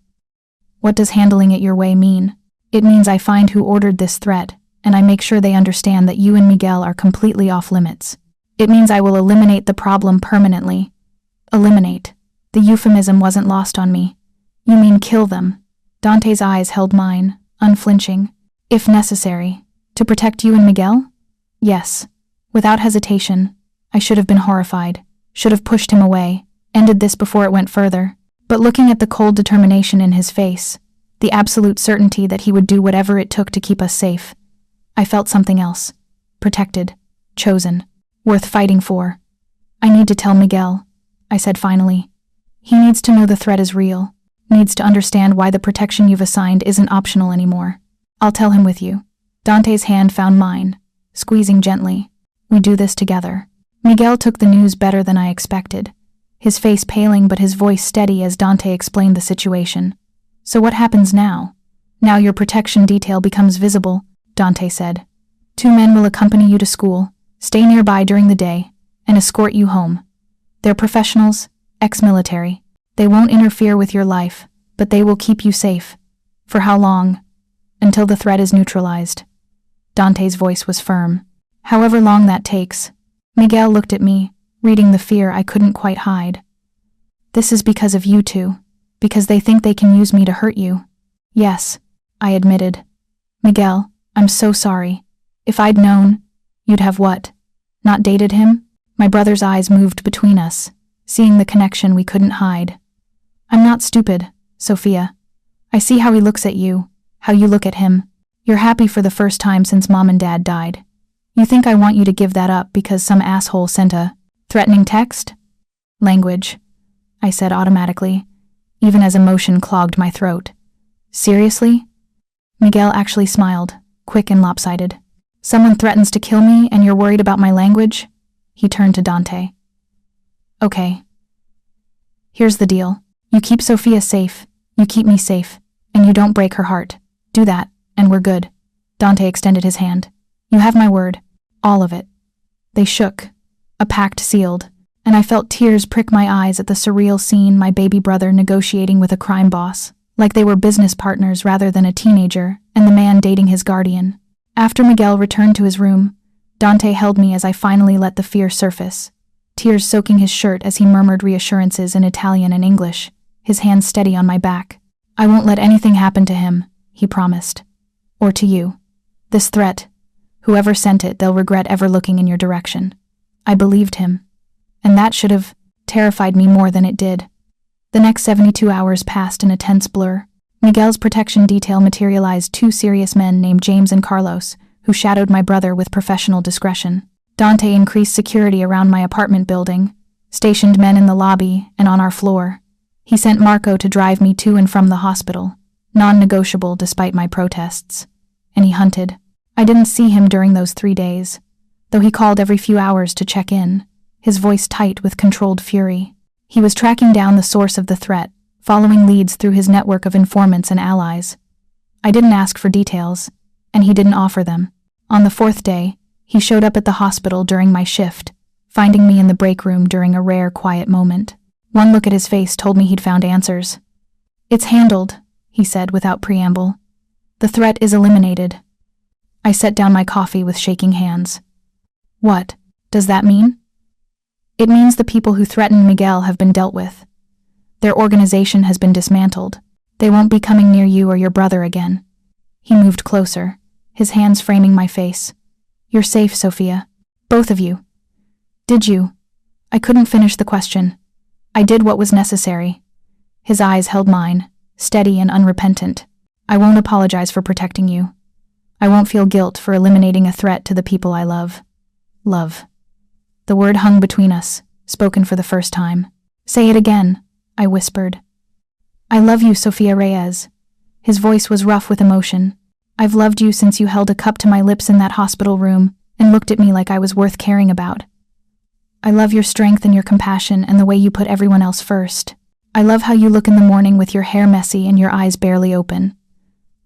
What does handling it your way mean? It means I find who ordered this threat, and I make sure they understand that you and Miguel are completely off limits. It means I will eliminate the problem permanently. Eliminate. The euphemism wasn't lost on me. You mean kill them. Dante's eyes held mine, unflinching. If necessary. To protect you and Miguel? Yes. Without hesitation. I should have been horrified. Should have pushed him away. Ended this before it went further. But looking at the cold determination in his face, the absolute certainty that he would do whatever it took to keep us safe, I felt something else. Protected. Chosen. Worth fighting for. I need to tell Miguel, I said finally. He needs to know the threat is real. Needs to understand why the protection you've assigned isn't optional anymore. I'll tell him with you. Dante's hand found mine, squeezing gently. We do this together. Miguel took the news better than I expected, his face paling but his voice steady as Dante explained the situation. So what happens now? Now your protection detail becomes visible, Dante said. 2 men will accompany you to school, stay nearby during the day, and escort you home. They're professionals, ex-military. They won't interfere with your life, but they will keep you safe. For how long? Until the threat is neutralized. Dante's voice was firm. However long that takes. Miguel looked at me, reading the fear I couldn't quite hide. This is because of you two. Because they think they can use me to hurt you. Yes, I admitted. Miguel, I'm so sorry. If I'd known, you'd have what? Not dated him? My brother's eyes moved between us, seeing the connection we couldn't hide. I'm not stupid, Sofia. I see how he looks at you, how you look at him. You're happy for the first time since Mom and Dad died. You think I want you to give that up because some asshole sent a threatening text? Language, I said automatically, even as emotion clogged my throat. Seriously? Miguel actually smiled, quick and lopsided. Someone threatens to kill me and you're worried about my language? He turned to Dante. Okay. Here's the deal. You keep Sofia safe, you keep me safe, and you don't break her heart. Do that, and we're good. Dante extended his hand. You have my word. All of it. They shook. A pact sealed, and I felt tears prick my eyes at the surreal scene, my baby brother negotiating with a crime boss, like they were business partners rather than a teenager, and the man dating his guardian. After Miguel returned to his room, Dante held me as I finally let the fear surface, tears soaking his shirt as he murmured reassurances in Italian and English, his hands steady on my back. I won't let anything happen to him, he promised. Or to you. This threat, whoever sent it, they'll regret ever looking in your direction. I believed him. And that should have terrified me more than it did. The next 72 hours passed in a tense blur. Miguel's protection detail materialized 2 serious men named James and Carlos, who shadowed my brother with professional discretion. Dante increased security around my apartment building, stationed men in the lobby and on our floor. He sent Marco to drive me to and from the hospital, non-negotiable despite my protests. And he hunted. I didn't see him during those 3 days, though he called every few hours to check in, his voice tight with controlled fury. He was tracking down the source of the threat, following leads through his network of informants and allies. I didn't ask for details. and he didn't offer them. On the fourth day, he showed up at the hospital during my shift, finding me in the break room during a rare quiet moment. One look at his face told me he'd found answers. "It's handled," he said without preamble. "The threat is eliminated." I set down my coffee with shaking hands. "What does that mean?" "It means the people who threatened Miguel have been dealt with. Their organization has been dismantled. They won't be coming near you or your brother again." He moved closer, his hands framing my face. "You're safe, Sofia. Both of you." "Did you?" I couldn't finish the question. "I did what was necessary." His eyes held mine, steady and unrepentant. "I won't apologize for protecting you. I won't feel guilt for eliminating a threat to the people I love." Love. The word hung between us, spoken for the first time. "Say it again," I whispered. "I love you, Sofia Reyes." His voice was rough with emotion. "I've loved you since you held a cup to my lips in that hospital room and looked at me like I was worth caring about. I love your strength and your compassion and the way you put everyone else first. I love how you look in the morning with your hair messy and your eyes barely open.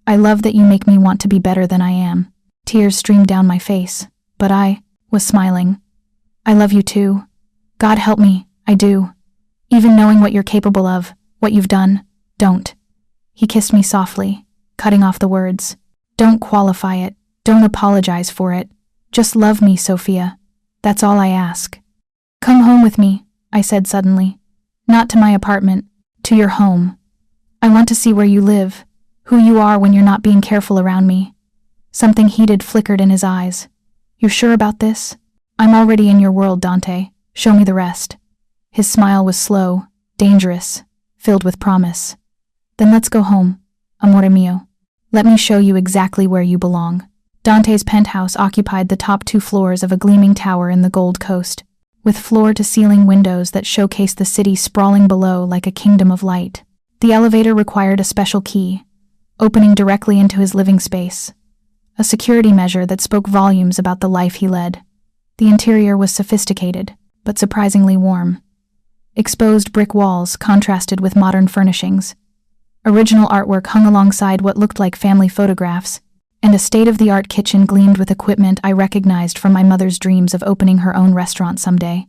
I love that you make me want to be better than I am." Tears streamed down my face, but I was smiling. "I love you too. God help me, I do. Even knowing what you're capable of, what you've done, don't." He kissed me softly, cutting off the words. "Don't qualify it. Don't apologize for it. Just love me, Sofia. That's all I ask." "Come home with me," I said suddenly. "Not to my apartment, to your home. I want to see where you live, who you are when you're not being careful around me." Something heated flickered in his eyes. "You're sure about this?" "I'm already in your world, Dante. Show me the rest." His smile was slow, dangerous, filled with promise. "Then let's go home, amore mio. Let me show you exactly where you belong." Dante's penthouse occupied the top 2 floors of a gleaming tower in the Gold Coast, with floor-to-ceiling windows that showcased the city sprawling below like a kingdom of light. The elevator required a special key, opening directly into his living space, a security measure that spoke volumes about the life he led. The interior was sophisticated, but surprisingly warm. Exposed brick walls contrasted with modern furnishings. Original artwork hung alongside what looked like family photographs, and a state-of-the-art kitchen gleamed with equipment I recognized from my mother's dreams of opening her own restaurant someday.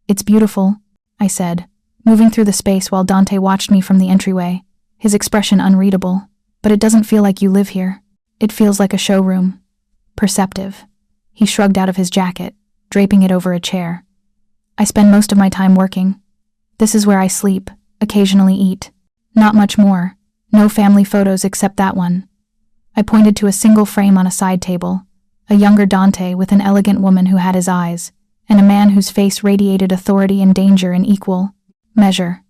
"It's beautiful," I said, moving through the space while Dante watched me from the entryway, his expression unreadable. "But it doesn't feel like you live here. It feels like a showroom. Perceptive." He shrugged out of his jacket, draping it over a chair. "I spend most of my time working. This is where I sleep, occasionally eat. Not much more. No family photos except that one." I pointed to a single frame on a side table, a younger Dante with an elegant woman who had his eyes, and a man whose face radiated authority and danger in equal measure.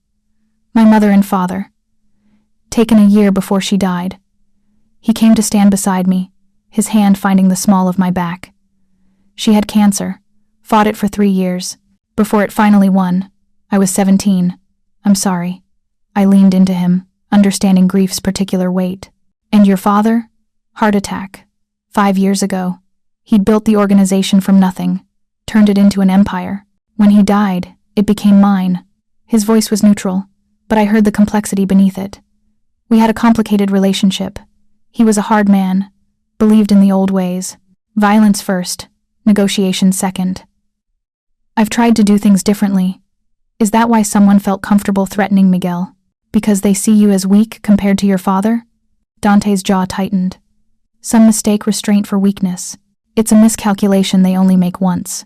My mother and father. Taken a year before she died. He came to stand beside me, his hand finding the small of my back. She had cancer, fought it for 3 years, before it finally won. I was 17. "I'm sorry." I leaned into him, understanding grief's particular weight. "And your father?" "Heart attack. 5 years ago. He'd built the organization from nothing, turned it into an empire. When he died, it became mine." His voice was neutral, but I heard the complexity beneath it. "We had a complicated relationship. He was a hard man, believed in the old ways. Violence first, negotiation second. I've tried to do things differently. Is that why someone felt comfortable threatening Miguel? Because they see you as weak compared to your father?" Dante's jaw tightened. "Some mistake restraint for weakness. It's a miscalculation they only make once."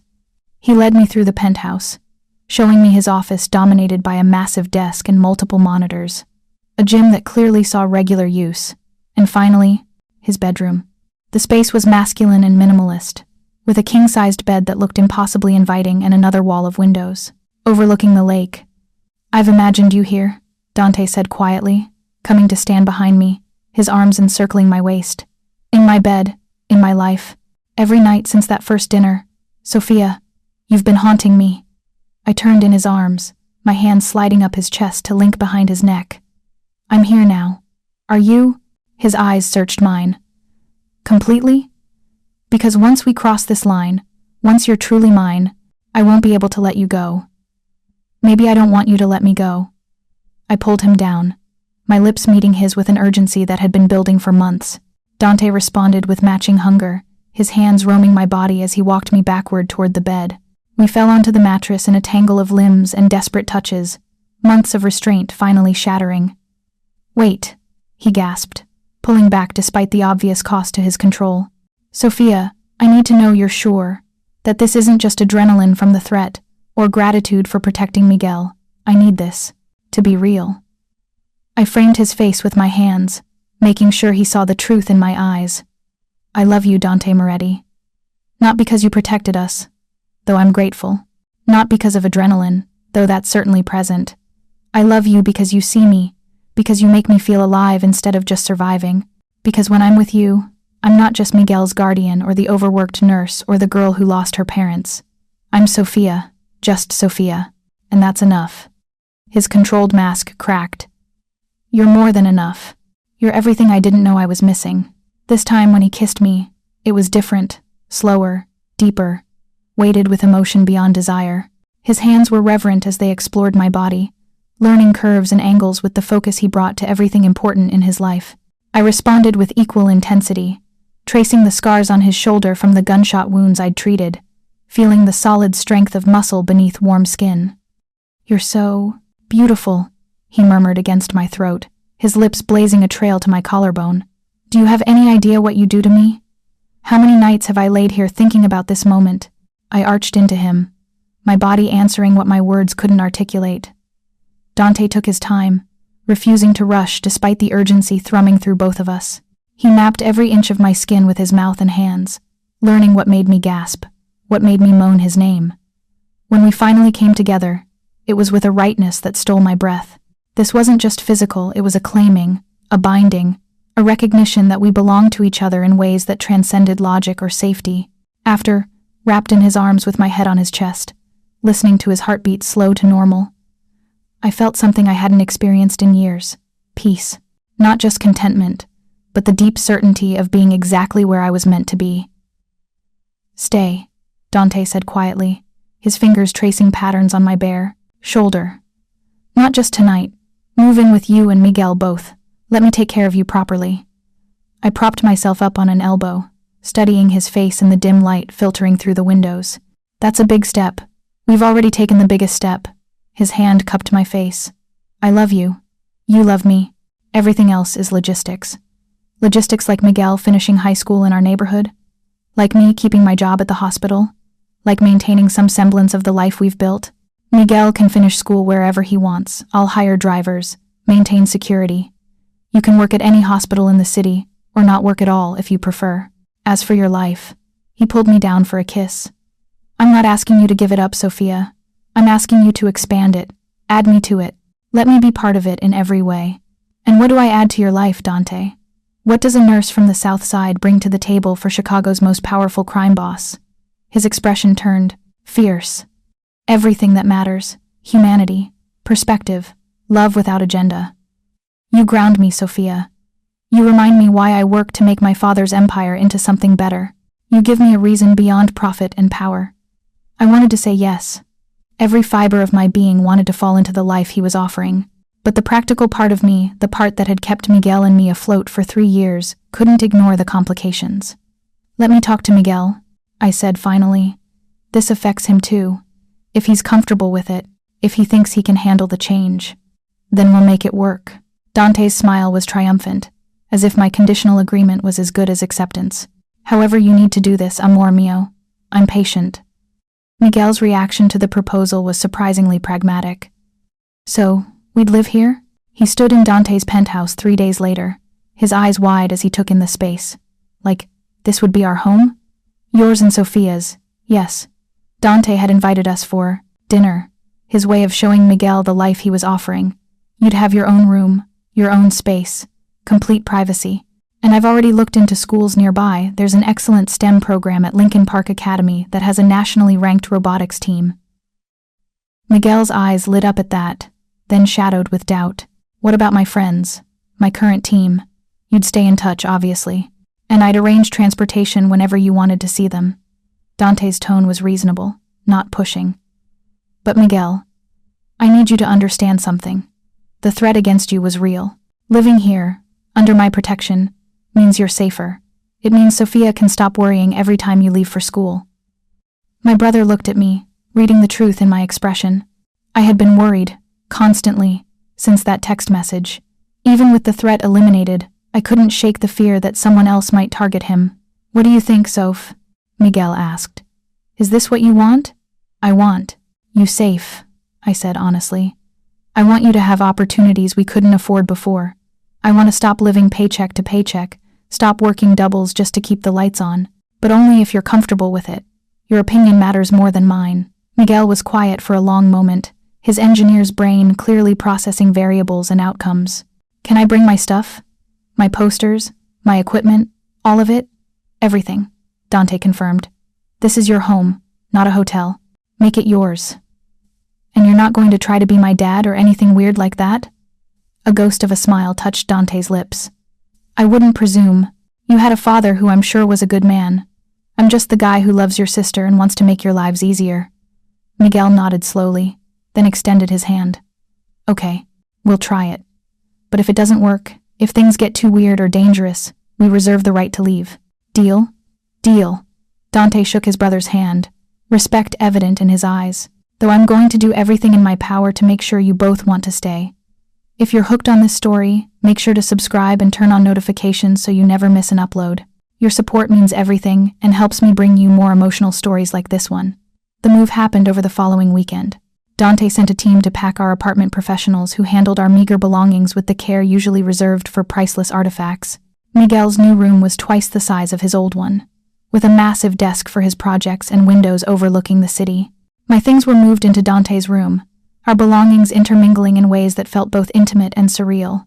He led me through the penthouse, showing me his office dominated by a massive desk and multiple monitors, a gym that clearly saw regular use, and finally, his bedroom. The space was masculine and minimalist, with a king-sized bed that looked impossibly inviting and another wall of windows, overlooking the lake. "I've imagined you here," Dante said quietly, coming to stand behind me, his arms encircling my waist. "In my bed, in my life, every night since that first dinner. Sofia, you've been haunting me." I turned in his arms, my hand sliding up his chest to link behind his neck. "I'm here now. Are you?" His eyes searched mine. "Completely? Because once we cross this line, once you're truly mine, I won't be able to let you go." "Maybe I don't want you to let me go." I pulled him down, my lips meeting his with an urgency that had been building for months. Dante responded with matching hunger, his hands roaming my body as he walked me backward toward the bed. We fell onto the mattress in a tangle of limbs and desperate touches, months of restraint finally shattering. "Wait," he gasped, pulling back despite the obvious cost to his control. "Sofia, I need to know you're sure that this isn't just adrenaline from the threat or gratitude for protecting Miguel. I need this to be real." I framed his face with my hands, making sure he saw the truth in my eyes. "I love you, Dante Moretti. Not because you protected us, though I'm grateful. Not because of adrenaline, though that's certainly present. I love you because you see me, because you make me feel alive instead of just surviving. Because when I'm with you, I'm not just Miguel's guardian or the overworked nurse or the girl who lost her parents. I'm Sofia, just Sofia, and that's enough." His controlled mask cracked. "You're more than enough. You're everything I didn't know I was missing." This time when he kissed me, it was different, slower, deeper, weighted with emotion beyond desire. His hands were reverent as they explored my body, learning curves and angles with the focus he brought to everything important in his life. I responded with equal intensity, tracing the scars on his shoulder from the gunshot wounds I'd treated, feeling the solid strength of muscle beneath warm skin. "You're so beautiful," he murmured against my throat, his lips blazing a trail to my collarbone. "Do you have any idea what you do to me? How many nights have I laid here thinking about this moment?" I arched into him, my body answering what my words couldn't articulate. Dante took his time, refusing to rush despite the urgency thrumming through both of us. He mapped every inch of my skin with his mouth and hands, learning what made me gasp, what made me moan his name. When we finally came together, it was with a rightness that stole my breath. This wasn't just physical, it was a claiming, a binding, a recognition that we belonged to each other in ways that transcended logic or safety. After, wrapped in his arms with my head on his chest, listening to his heartbeat slow to normal, I felt something I hadn't experienced in years. Peace. Not just contentment, but the deep certainty of being exactly where I was meant to be. "Stay," Dante said quietly, his fingers tracing patterns on my bare shoulder. "Not just tonight. Move in with you and Miguel both. Let me take care of you properly." I propped myself up on an elbow, studying his face in the dim light filtering through the windows. "That's a big step. We've already taken the biggest step." His hand cupped my face. "I love you. You love me. Everything else is logistics. Logistics like Miguel finishing high school in our neighborhood, like me keeping my job at the hospital, like maintaining some semblance of the life we've built. Miguel can finish school wherever he wants. I'll hire drivers, maintain security. You can work at any hospital in the city, or not work at all if you prefer. As for your life," he pulled me down for a kiss. "I'm not asking you to give it up, Sofia. I'm asking you to expand it, add me to it. Let me be part of it in every way." "And what do I add to your life, Dante? What does a nurse from the South Side bring to the table for Chicago's most powerful crime boss?" His expression turned fierce. "Everything that matters. Humanity, perspective, love without agenda. You ground me, Sofia. You remind me why I work to make my father's empire into something better. You give me a reason beyond profit and power." I wanted to say yes. Every fiber of my being wanted to fall into the life he was offering. But the practical part of me, the part that had kept Miguel and me afloat for 3 years, couldn't ignore the complications. "Let me talk to Miguel," I said finally. "This affects him too. If he's comfortable with it, if he thinks he can handle the change, then we'll make it work." Dante's smile was triumphant, as if my conditional agreement was as good as acceptance. "However you need to do this, amor mio. I'm patient." Miguel's reaction to the proposal was surprisingly pragmatic. "So, we'd live here?" He stood in Dante's penthouse 3 days later, his eyes wide as he took in the space. "Like, this would be our home?" "Yours and Sofia's, yes." Dante had invited us for dinner, his way of showing Miguel the life he was offering. "You'd have your own room, your own space, complete privacy. And I've already looked into schools nearby. There's an excellent STEM program at Lincoln Park Academy that has a nationally ranked robotics team." Miguel's eyes lit up at that, then shadowed with doubt. "What about my friends? My current team? You'd stay in touch, obviously. And I'd arrange transportation whenever you wanted to see them." Dante's tone was reasonable, not pushing. "But Miguel, I need you to understand something. The threat against you was real. Living here, under my protection, means you're safer. It means Sofia can stop worrying every time you leave for school." My brother looked at me, reading the truth in my expression. I had been worried, constantly, since that text message. Even with the threat eliminated, I couldn't shake the fear that someone else might target him. "What do you think, Soph?" Miguel asked. "Is this what you want?" "I want you safe," I said honestly. "I want you to have opportunities we couldn't afford before. I want to stop living paycheck to paycheck, stop working doubles just to keep the lights on, but only if you're comfortable with it. Your opinion matters more than mine." Miguel was quiet for a long moment, his engineer's brain clearly processing variables and outcomes. "Can I bring my stuff? My posters? My equipment? All of it?" "Everything," Dante confirmed. "This is your home, not a hotel. Make it yours." "And you're not going to try to be my dad or anything weird like that?" A ghost of a smile touched Dante's lips. "I wouldn't presume. You had a father who I'm sure was a good man. I'm just the guy who loves your sister and wants to make your lives easier." Miguel nodded slowly, then extended his hand. "Okay, we'll try it. But if it doesn't work, if things get too weird or dangerous, we reserve the right to leave. Deal?" "Deal." Dante shook his brother's hand, respect evident in his eyes, "though I'm going to do everything in my power to make sure you both want to stay. If you're hooked on this story, make sure to subscribe and turn on notifications so you never miss an upload. Your support means everything and helps me bring you more emotional stories like this one." The move happened over the following weekend. Dante sent a team to pack our apartment professionals who handled our meager belongings with the care usually reserved for priceless artifacts. Miguel's new room was twice the size of his old one, with a massive desk for his projects and windows overlooking the city. My things were moved into Dante's room, our belongings intermingling in ways that felt both intimate and surreal.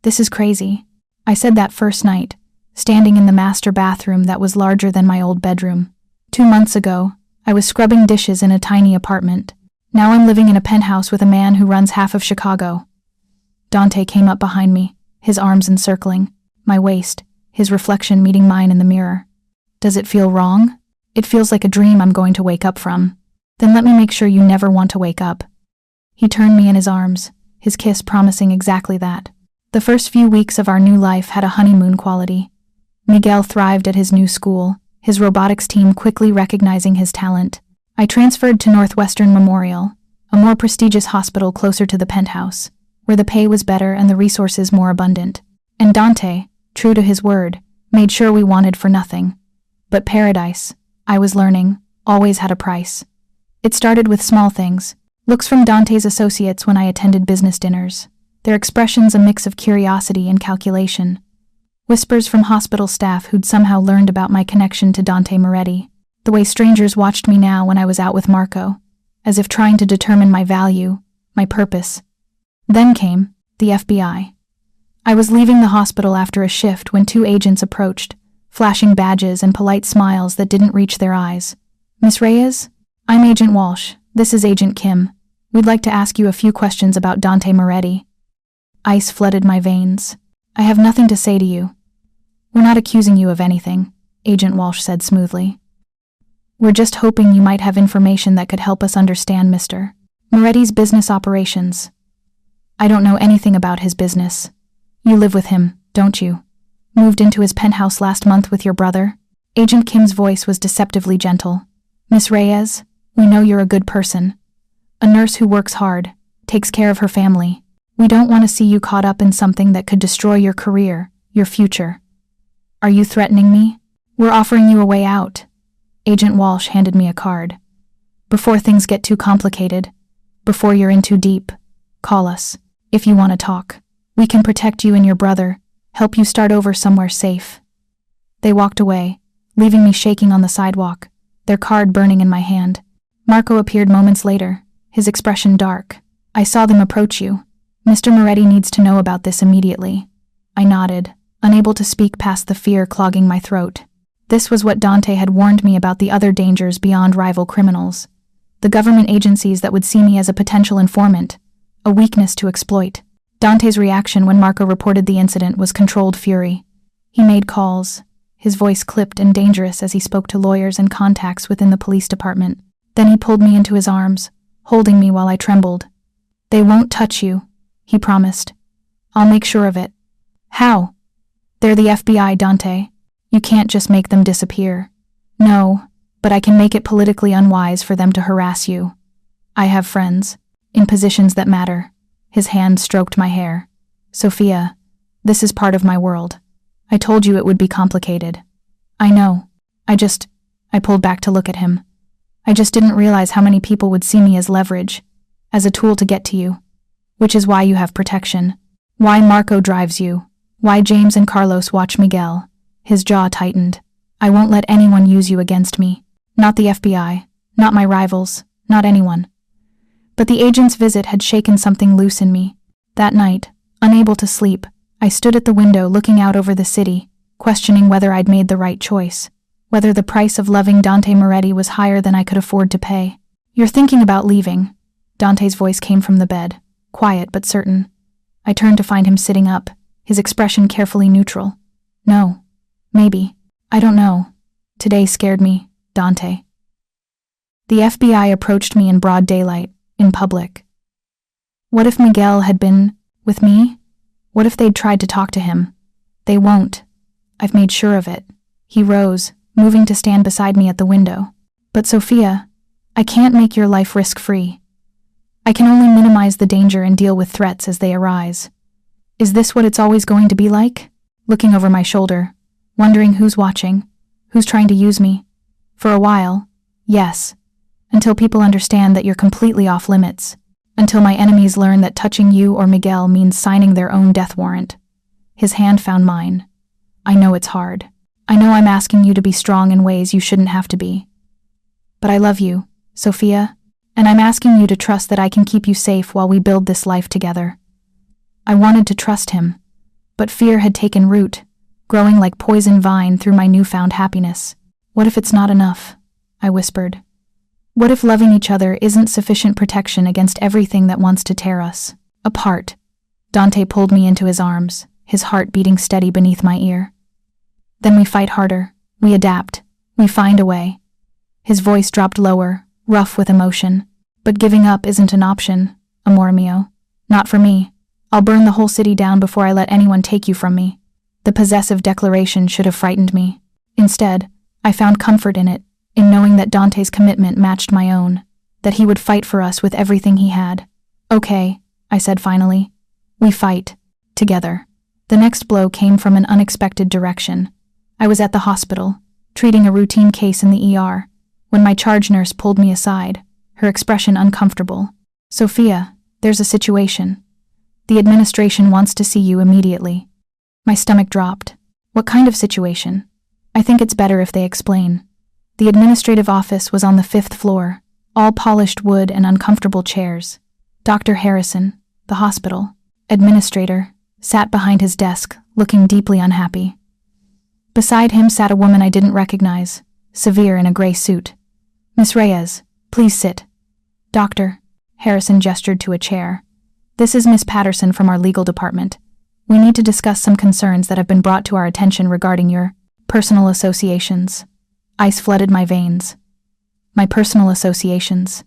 "This is crazy," I said that first night, standing in the master bathroom that was larger than my old bedroom. 2 months ago, I was scrubbing dishes in a tiny apartment. Now I'm living in a penthouse with a man who runs half of Chicago. Dante came up behind me, his arms encircling my waist, his reflection meeting mine in the mirror. "Does it feel wrong?" "It feels like a dream I'm going to wake up from." "Then let me make sure you never want to wake up." He turned me in his arms, his kiss promising exactly that. The first few weeks of our new life had a honeymoon quality. Miguel thrived at his new school, his robotics team quickly recognizing his talent. I transferred to Northwestern Memorial, a more prestigious hospital closer to the penthouse, where the pay was better and the resources more abundant. And Dante, true to his word, made sure we wanted for nothing. But paradise, I was learning, always had a price. It started with small things, looks from Dante's associates when I attended business dinners, their expressions a mix of curiosity and calculation. Whispers from hospital staff who'd somehow learned about my connection to Dante Moretti, the way strangers watched me now when I was out with Marco, as if trying to determine my value, my purpose. Then came the FBI. I was leaving the hospital after a shift when 2 agents approached, flashing badges and polite smiles that didn't reach their eyes. "Miss Reyes? I'm Agent Walsh. This is Agent Kim. We'd like to ask you a few questions about Dante Moretti." Ice flooded my veins. "I have nothing to say to you." "We're not accusing you of anything," Agent Walsh said smoothly. "We're just hoping you might have information that could help us understand Mr. Moretti's business operations." "I don't know anything about his business." "You live with him, don't you? Moved into his penthouse last month with your brother?" Agent Kim's voice was deceptively gentle. "Miss Reyes, we know you're a good person. A nurse who works hard, takes care of her family. We don't want to see you caught up in something that could destroy your career, your future." "Are you threatening me?" "We're offering you a way out." Agent Walsh handed me a card. "Before things get too complicated, before you're in too deep, call us, if you want to talk. We can protect you and your brother, help you start over somewhere safe." They walked away, leaving me shaking on the sidewalk, their card burning in my hand. Marco appeared moments later, his expression dark. "I saw them approach you. Mr. Moretti needs to know about this immediately." I nodded, unable to speak past the fear clogging my throat. This was what Dante had warned me about, the other dangers beyond rival criminals. The government agencies that would see me as a potential informant, a weakness to exploit. Dante's reaction when Marco reported the incident was controlled fury. He made calls, his voice clipped and dangerous as he spoke to lawyers and contacts within the police department. Then he pulled me into his arms, holding me while I trembled. "They won't touch you," he promised. "I'll make sure of it." "How?" They're the FBI, Dante. You can't just make them disappear. No, but I can make it politically unwise for them to harass you. I have friends, in positions that matter. His hand stroked my hair. Sofia, this is part of my world. I told you it would be complicated. I know. I pulled back to look at him. I just didn't realize how many people would see me as leverage, as a tool to get to you. Which is why you have protection. Why Marco drives you. Why James and Carlos watch Miguel. His jaw tightened. I won't let anyone use you against me. Not the FBI. Not my rivals. Not anyone. But the agent's visit had shaken something loose in me. That night, unable to sleep, I stood at the window looking out over the city, questioning whether I'd made the right choice. Whether the price of loving Dante Moretti was higher than I could afford to pay. You're thinking about leaving. Dante's voice came from the bed, quiet but certain. I turned to find him sitting up, his expression carefully neutral. No. Maybe. I don't know. Today scared me, Dante. The FBI approached me in broad daylight, in public. What if Miguel had been with me? What if they'd tried to talk to him? They won't. I've made sure of it. He rose, moving to stand beside me at the window. But Sofia, I can't make your life risk-free. I can only minimize the danger and deal with threats as they arise. Is this what it's always going to be like? Looking over my shoulder, wondering who's watching, who's trying to use me. For a while, yes. Until people understand that you're completely off limits. Until my enemies learn that touching you or Miguel means signing their own death warrant. His hand found mine. I know it's hard. I know I'm asking you to be strong in ways you shouldn't have to be. But I love you, Sofia, and I'm asking you to trust that I can keep you safe while we build this life together. I wanted to trust him, but fear had taken root, growing like poison vine through my newfound happiness. What if it's not enough? I whispered. What if loving each other isn't sufficient protection against everything that wants to tear us apart? Dante pulled me into his arms, his heart beating steady beneath my ear. Then we fight harder, we adapt, we find a way. His voice dropped lower, rough with emotion. But giving up isn't an option, amor mio. Not for me. I'll burn the whole city down before I let anyone take you from me. The possessive declaration should have frightened me. Instead, I found comfort in it, in knowing that Dante's commitment matched my own, that he would fight for us with everything he had. Okay, I said finally. We fight. Together. The next blow came from an unexpected direction. I was at the hospital, treating a routine case in the ER, when my charge nurse pulled me aside, her expression uncomfortable. Sofia, there's a situation. The administration wants to see you immediately. My stomach dropped. What kind of situation? I think it's better if they explain. The administrative office was on the 5th floor, all polished wood and uncomfortable chairs. Dr. Harrison, the hospital administrator, sat behind his desk, looking deeply unhappy. Beside him sat a woman I didn't recognize, severe in a gray suit. Miss Reyes, please sit. Doctor, Harrison gestured to a chair. This is Miss Patterson from our legal department. We need to discuss some concerns that have been brought to our attention regarding your personal associations. Ice flooded my veins. My personal associations.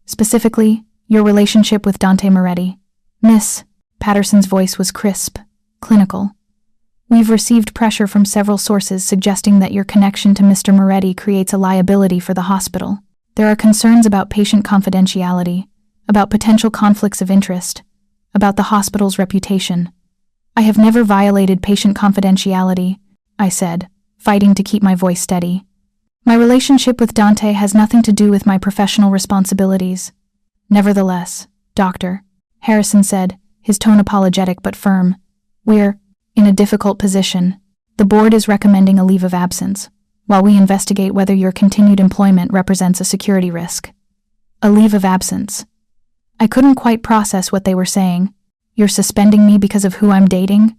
Specifically, your relationship with Dante Moretti. Miss Patterson's voice was crisp, clinical. We've received pressure from several sources suggesting that your connection to Mr. Moretti creates a liability for the hospital. There are concerns about patient confidentiality, about potential conflicts of interest, about the hospital's reputation. I have never violated patient confidentiality, I said, fighting to keep my voice steady. My relationship with Dante has nothing to do with my professional responsibilities. Nevertheless, Doctor, Harrison said, his tone apologetic but firm, we're in a difficult position. The board is recommending a leave of absence, while we investigate whether your continued employment represents a security risk. A leave of absence. I couldn't quite process what they were saying. You're suspending me because of who I'm dating?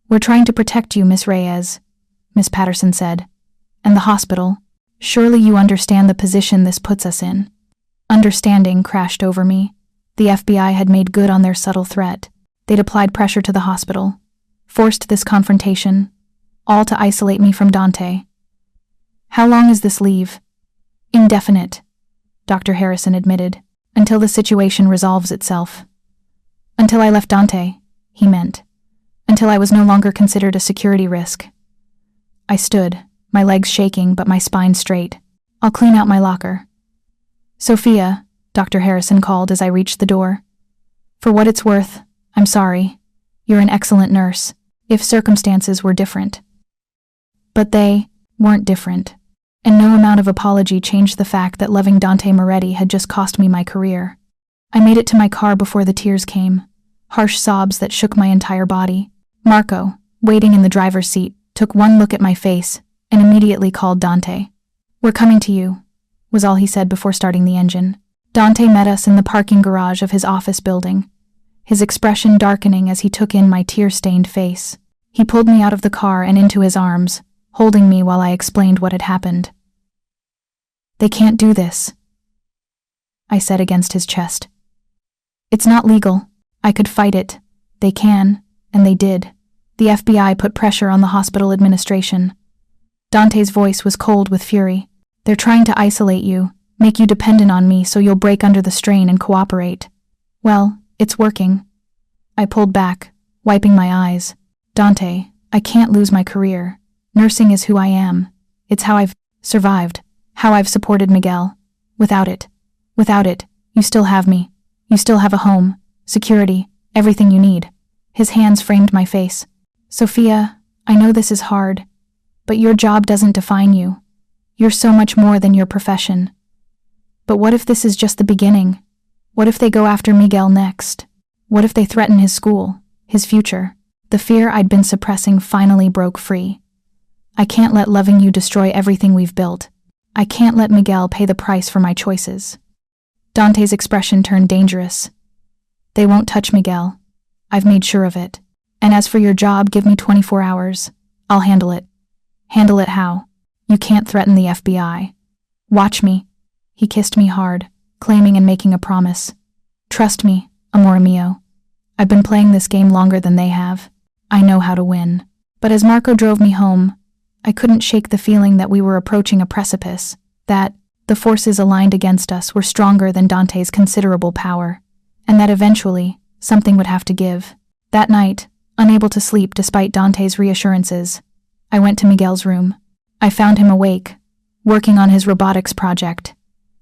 We're trying to protect you, Miss Reyes, Miss Patterson said. And the hospital. Surely you understand the position this puts us in. Understanding crashed over me. The FBI had made good on their subtle threat. They'd applied pressure to the hospital, forced this confrontation, all to isolate me from Dante. How long is this leave? Indefinite, Dr. Harrison admitted, until the situation resolves itself. Until I left Dante, he meant. until I was no longer considered a security risk. I stood, my legs shaking but my spine straight. "I'll clean out my locker." "Sophia," Dr. Harrison called as I reached the door. "For what it's worth, I'm sorry. You're an excellent nurse, if circumstances were different." But they weren't different, and no amount of apology changed the fact that loving Dante Moretti had just cost me my career. I made it to my car before the tears came, harsh sobs that shook my entire body. Marco, waiting in the driver's seat, took one look at my face and immediately called Dante. "We're coming to you," was all he said before starting the engine. Dante met us in the parking garage of his office building, his expression darkening as he took in my tear-stained face. He pulled me out of the car and into his arms, holding me while I explained what had happened. "They can't do this," I said against his chest. "It's not legal. I could fight it. They can, and they did. The FBI put pressure on the hospital administration." Dante's voice was cold with fury. "They're trying to isolate you, make you dependent on me so you'll break under the strain and cooperate." "Well, it's working." I pulled back, wiping my eyes. "Dante, I can't lose my career. Nursing is who I am. It's how I've survived, how I've supported Miguel. Without it, you still have me. You still have a home, security, everything you need." His hands framed my face. "Sophia, I know this is hard, but your job doesn't define you. You're so much more than your profession. But what if this is just the beginning? What if they go after Miguel next? What if they threaten his school, his future?" The fear I'd been suppressing finally broke free. "I can't let loving you destroy everything we've built. I can't let Miguel pay the price for my choices." Dante's expression turned dangerous. "They won't touch Miguel. I've made sure of it. And as for your job, give me 24 hours. I'll handle it." "Handle it how? You can't threaten the FBI. Watch me." He kissed me hard, claiming and making a promise. "Trust me, amor mio. I've been playing this game longer than they have. I know how to win." But as Marco drove me home, I couldn't shake the feeling that we were approaching a precipice, that the forces aligned against us were stronger than Dante's considerable power, and that eventually something would have to give. That night, unable to sleep despite Dante's reassurances, I went to Miguel's room. I found him awake, working on his robotics project,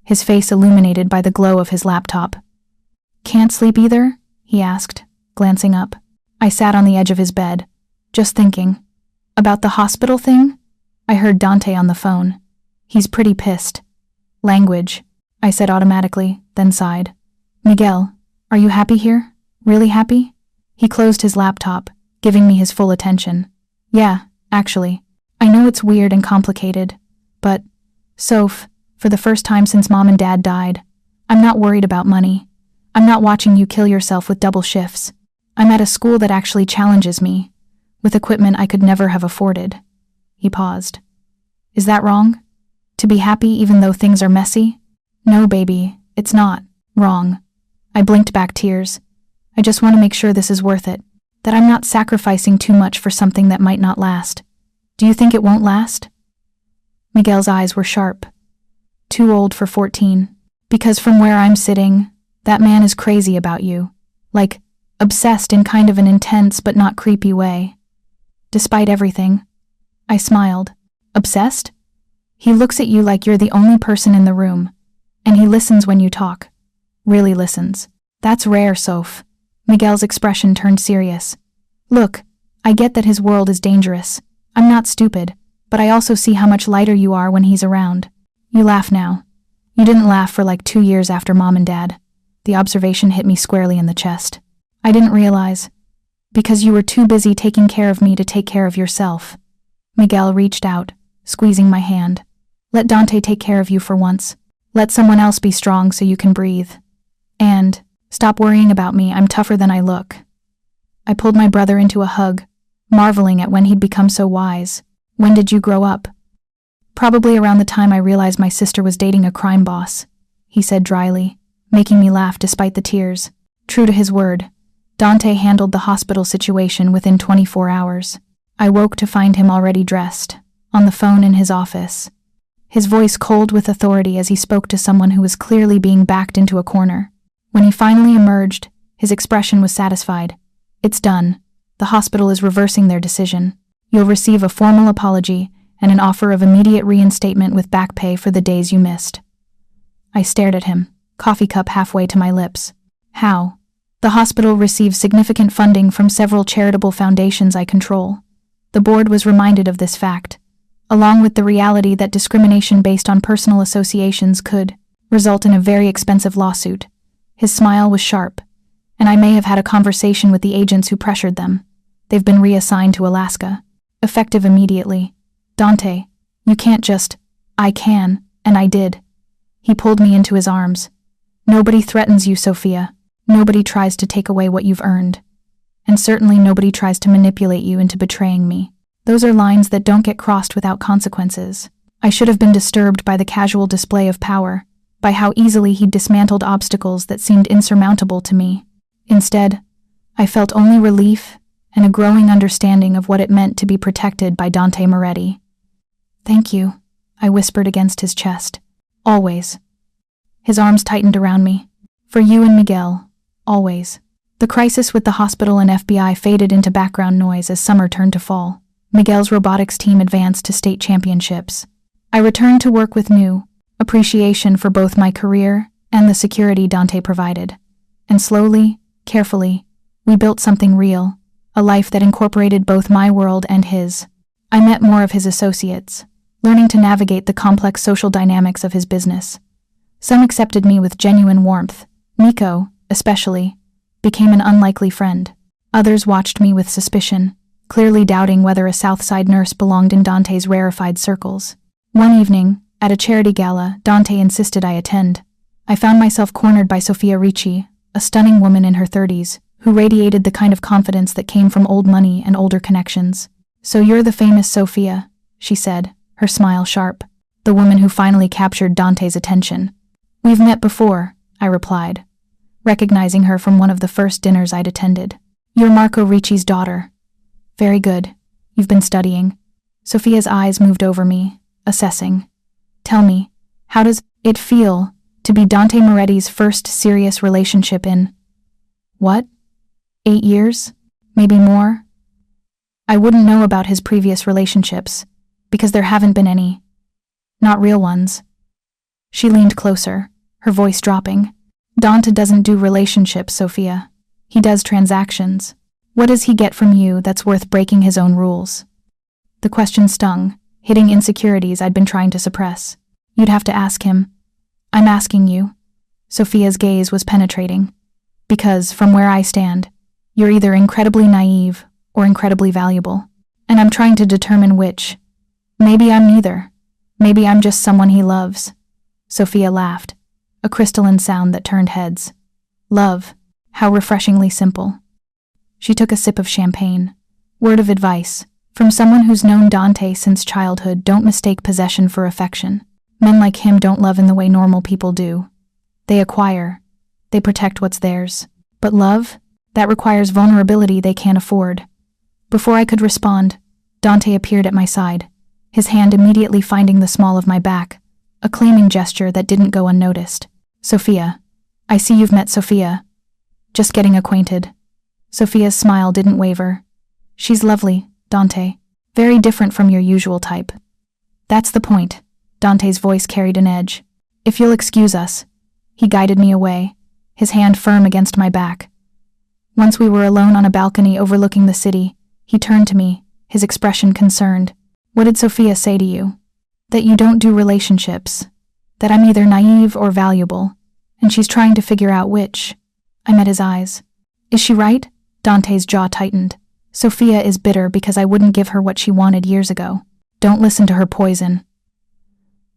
his face illuminated by the glow of his laptop. "Can't sleep either?" he asked, glancing up. I sat on the edge of his bed, just thinking. "About the hospital thing?" I heard Dante on the phone. "He's pretty pissed." "Language," I said automatically, then sighed. "Miguel, are you happy here? Really happy?" He closed his laptop, giving me his full attention. "Yeah, actually. I know it's weird and complicated, but, Soph, for the first time since Mom and Dad died, I'm not worried about money. I'm not watching you kill yourself with double shifts. I'm at a school that actually challenges me, with equipment I could never have afforded." He paused. "Is that wrong? To be happy even though things are messy?" "No, baby, it's not wrong." I blinked back tears. "I just want to make sure this is worth it, that I'm not sacrificing too much for something that might not last." "Do you think it won't last?" Miguel's eyes were sharp. "Too old for 14. Because from where I'm sitting, that man is crazy about you. Like, obsessed in kind of an intense but not creepy way. Despite everything." I smiled. "Obsessed?" "He looks at you like you're the only person in the room, and he listens when you talk. Really listens. That's rare, Soph." Miguel's expression turned serious. "Look, I get that his world is dangerous. I'm not stupid, but I also see how much lighter you are when he's around. You laugh now. You didn't laugh for like 2 years after Mom and Dad." The observation hit me squarely in the chest. "I didn't realize. Because you were too busy taking care of me to take care of yourself." Miguel reached out, squeezing my hand. "Let Dante take care of you for once. Let someone else be strong so you can breathe. And stop worrying about me, I'm tougher than I look." I pulled my brother into a hug, marveling at when he'd become so wise. "When did you grow up?" "Probably around the time I realized my sister was dating a crime boss," he said dryly, making me laugh despite the tears. True to his word, Dante handled the hospital situation within 24 hours. I woke to find him already dressed, on the phone in his office, his voice cold with authority as he spoke to someone who was clearly being backed into a corner. When he finally emerged, his expression was satisfied. "It's done. The hospital is reversing their decision. You'll receive a formal apology and an offer of immediate reinstatement with back pay for the days you missed." I stared at him, coffee cup halfway to my lips. "How?" "The hospital receives significant funding from several charitable foundations I control." The board was reminded of this fact, along with the reality that discrimination based on personal associations could result in a very expensive lawsuit. His smile was sharp, and I may have had a conversation with the agents who pressured them. They've been reassigned to Alaska, effective immediately. "Dante, you can't just—" "I can, and I did." He pulled me into his arms. "Nobody threatens you, Sofia. Nobody tries to take away what you've earned. And certainly nobody tries to manipulate you into betraying me. Those are lines that don't get crossed without consequences." I should have been disturbed by the casual display of power, by how easily he dismantled obstacles that seemed insurmountable to me. Instead, I felt only relief and a growing understanding of what it meant to be protected by Dante Moretti. "Thank you," I whispered against his chest. "Always." His arms tightened around me. "For you and Miguel, always." The crisis with the hospital and FBI faded into background noise as summer turned to fall. Miguel's robotics team advanced to state championships. I returned to work with new appreciation for both my career and the security Dante provided. And slowly, carefully, we built something real, a life that incorporated both my world and his. I met more of his associates, learning to navigate the complex social dynamics of his business. Some accepted me with genuine warmth. Nico, especially, became an unlikely friend. Others watched me with suspicion, clearly doubting whether a Southside nurse belonged in Dante's rarefied circles. One evening, at a charity gala Dante insisted I attend, I found myself cornered by Sofia Reyes, a stunning woman in her 30s, who radiated the kind of confidence that came from old money and older connections. "So you're the famous Sofia," she said, her smile sharp, the woman who finally captured Dante's attention. "We've met before," I replied, recognizing her from one of the first dinners I'd attended. "You're Marco Ricci's daughter." "Very good. You've been studying." Sofia's eyes moved over me, assessing. "Tell me, how does it feel to be Dante Moretti's first serious relationship in, what, 8 years? Maybe more?" "I wouldn't know about his previous relationships, because there haven't been any. Not real ones." She leaned closer, her voice dropping. "Dante doesn't do relationships, Sofia. He does transactions. What does he get from you that's worth breaking his own rules?" The question stung, hitting insecurities I'd been trying to suppress. "You'd have to ask him." "I'm asking you." Sofia's gaze was penetrating. "Because, from where I stand, you're either incredibly naive or incredibly valuable. And I'm trying to determine which. Maybe I'm neither. Maybe I'm just someone he loves." Sofia laughed, a crystalline sound that turned heads. "Love, how refreshingly simple." She took a sip of champagne. "Word of advice, from someone who's known Dante since childhood: don't mistake possession for affection. Men like him don't love in the way normal people do. They acquire. They protect what's theirs. But love, that requires vulnerability they can't afford." Before I could respond, Dante appeared at my side, his hand immediately finding the small of my back, a claiming gesture that didn't go unnoticed. "Sofia, I see you've met Sofia. Just getting acquainted." Sofia's smile didn't waver. "She's lovely, Dante. Very different from your usual type." "That's the point." Dante's voice carried an edge. "If you'll excuse us." He guided me away, his hand firm against my back. Once we were alone on a balcony overlooking the city, he turned to me, his expression concerned. "What did Sofia say to you?" "That you don't do relationships. That I'm either naive or valuable, and she's trying to figure out which." I met his eyes. "Is she right?" Dante's jaw tightened. "Sofia is bitter because I wouldn't give her what she wanted years ago. Don't listen to her poison."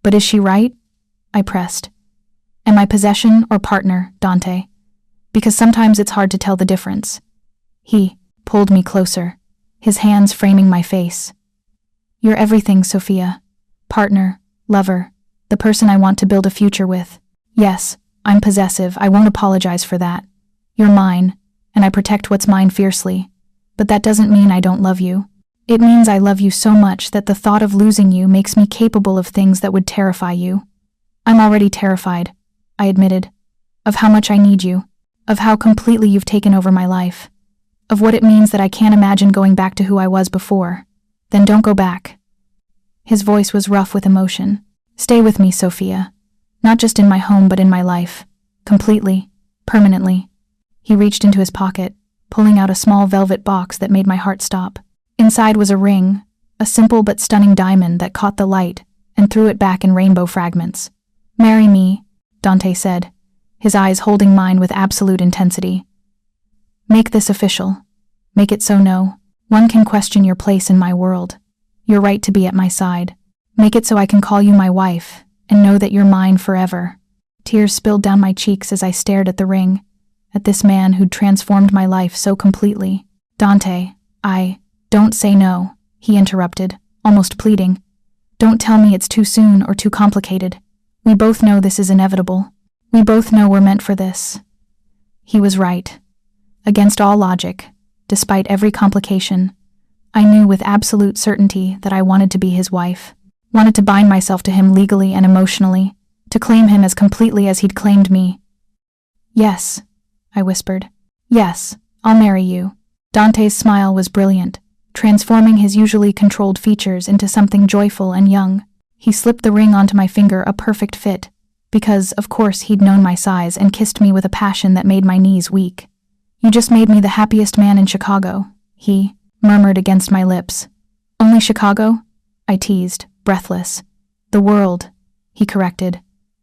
"But is she right?" I pressed. "Am I possession or partner, Dante? Because sometimes it's hard to tell the difference." He pulled me closer, his hands framing my face. "You're everything, Sofia. Partner, lover, the person I want to build a future with. Yes, I'm possessive, I won't apologize for that. You're mine, and I protect what's mine fiercely. But that doesn't mean I don't love you. It means I love you so much that the thought of losing you makes me capable of things that would terrify you." "I'm already terrified," I admitted, "of how much I need you, of how completely you've taken over my life. of what it means that I can't imagine going back to who I was before. Then don't go back. His voice was rough with emotion. Stay with me, Sofia. Not just in my home, but in my life. Completely. Permanently. He reached into his pocket, pulling out a small velvet box that made my heart stop. Inside was a ring, a simple but stunning diamond that caught the light and threw it back in rainbow fragments. Marry me, Dante said, his eyes holding mine with absolute intensity. Make this official. Make it so no one can question your place in my world. Your right to be at my side. Make it so I can call you my wife and know that you're mine forever. Tears spilled down my cheeks as I stared at the ring, at this man who'd transformed my life so completely. Dante, don't say no, he interrupted, almost pleading. Don't tell me it's too soon or too complicated. We both know this is inevitable. We both know we're meant for this. He was right. Against all logic, despite every complication, I knew with absolute certainty that I wanted to be his wife, wanted to bind myself to him legally and emotionally, to claim him as completely as he'd claimed me. Yes, I whispered. Yes, I'll marry you. Dante's smile was brilliant, transforming his usually controlled features into something joyful and young. He slipped the ring onto my finger, a perfect fit, because, of course, he'd known my size and kissed me with a passion that made my knees weak. You just made me the happiest man in Chicago, he murmured against my lips. Only Chicago? I teased, breathless. The world, he corrected.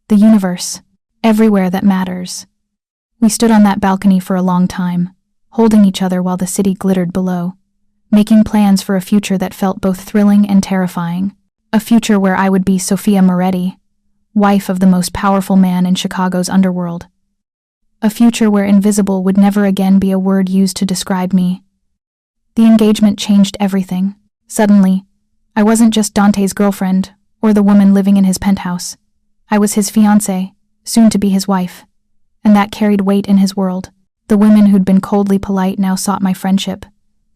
The universe. Everywhere that matters. We stood on that balcony for a long time, holding each other while the city glittered below, making plans for a future that felt both thrilling and terrifying. A future where I would be Sofia Moretti, wife of the most powerful man in Chicago's underworld. A future where invisible would never again be a word used to describe me. The engagement changed everything. Suddenly, I wasn't just Dante's girlfriend or the woman living in his penthouse. I was his fiancée, soon to be his wife, and that carried weight in his world. The women who'd been coldly polite now sought my friendship.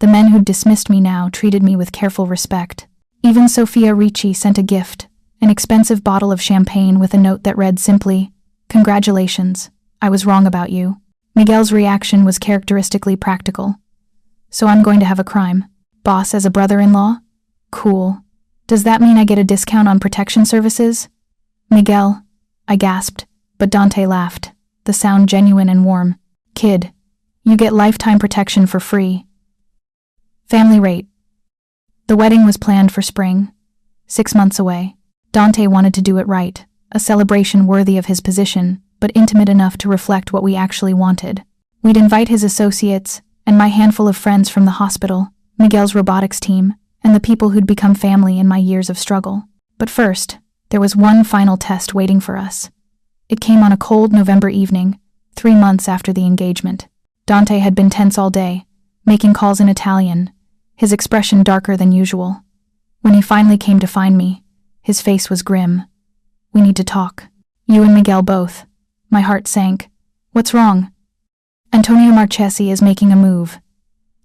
The men who'd dismissed me now treated me with careful respect. Even Sofia Reyes sent a gift, an expensive bottle of champagne with a note that read simply, "Congratulations, I was wrong about you." Miguel's reaction was characteristically practical. So I'm going to have a crime boss as a brother-in-law? Cool. Does that mean I get a discount on protection services? Miguel, I gasped, but Dante laughed, the sound genuine and warm. Kid, you get lifetime protection for free. Family rate. The wedding was planned for spring, 6 months away. Dante wanted to do it right, a celebration worthy of his position, but intimate enough to reflect what we actually wanted. We'd invite his associates and my handful of friends from the hospital, Miguel's robotics team, and the people who'd become family in my years of struggle. But first, there was one final test waiting for us. It came on a cold November evening, 3 months after the engagement. Dante had been tense all day, making calls in Italian, his expression darker than usual. When he finally came to find me, his face was grim. We need to talk. You and Miguel both. My heart sank. What's wrong? Antonio Marchesi is making a move.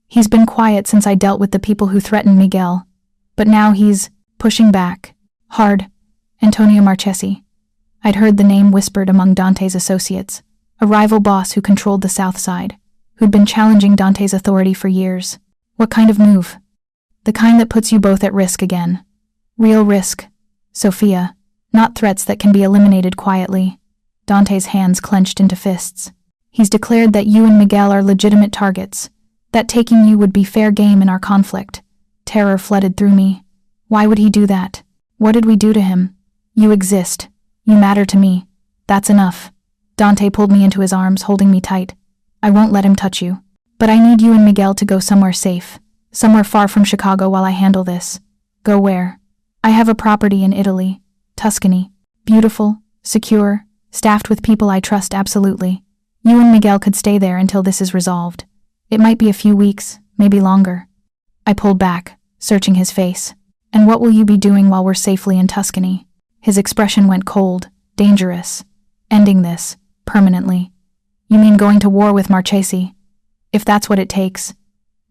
He's been quiet since I dealt with the people who threatened Miguel, but now he's pushing back. Hard. Antonio Marchesi. I'd heard the name whispered among Dante's associates, a rival boss who controlled the South Side, who'd been challenging Dante's authority for years. What kind of move? The kind that puts you both at risk again. Real risk. Sofia, not threats that can be eliminated quietly. Dante's hands clenched into fists. He's declared that you and Miguel are legitimate targets, that taking you would be fair game in our conflict. Terror flooded through me. Why would he do that? What did we do to him? You exist. You matter to me. That's enough. Dante pulled me into his arms, holding me tight. I won't let him touch you. But I need you and Miguel to go somewhere safe, somewhere far from Chicago while I handle this. Go where? I have a property in Italy, Tuscany. Beautiful, secure, staffed with people I trust absolutely. You and Miguel could stay there until this is resolved. It might be a few weeks, maybe longer. I pulled back, searching his face. And what will you be doing while we're safely in Tuscany? His expression went cold, dangerous. Ending this, permanently. You mean going to war with Marchesi? If that's what it takes.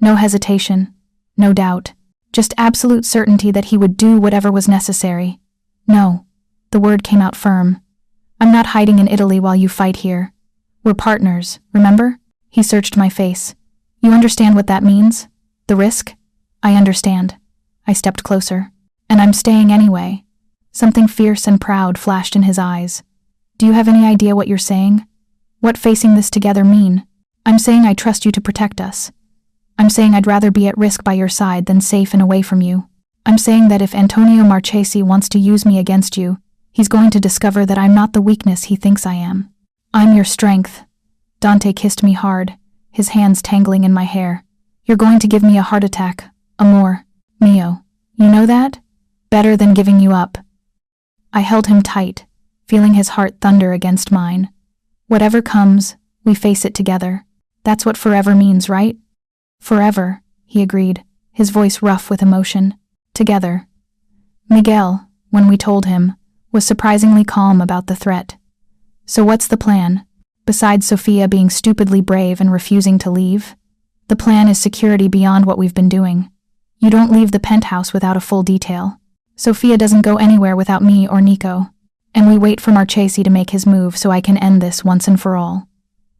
No hesitation, no doubt. Just absolute certainty that he would do whatever was necessary. No. The word came out firm. I'm not hiding in Italy while you fight here. We're partners, remember? He searched my face. You understand what that means? The risk? I understand. I stepped closer. And I'm staying anyway. Something fierce and proud flashed in his eyes. Do you have any idea what you're saying? What facing this together mean? I'm saying I trust you to protect us. I'm saying I'd rather be at risk by your side than safe and away from you. I'm saying that if Antonio Marchesi wants to use me against you, he's going to discover that I'm not the weakness he thinks I am. I'm your strength. Dante kissed me hard, his hands tangling in my hair. You're going to give me a heart attack, amor, mio. You know that? Better than giving you up. I held him tight, feeling his heart thunder against mine. Whatever comes, we face it together. That's what forever means, right? Forever, he agreed, his voice rough with emotion. Together. Miguel, when we told him, was surprisingly calm about the threat. So what's the plan? Besides Sofia being stupidly brave and refusing to leave? The plan is security beyond what we've been doing. You don't leave the penthouse without a full detail. Sofia doesn't go anywhere without me or Nico. And we wait for Marchesi to make his move so I can end this once and for all.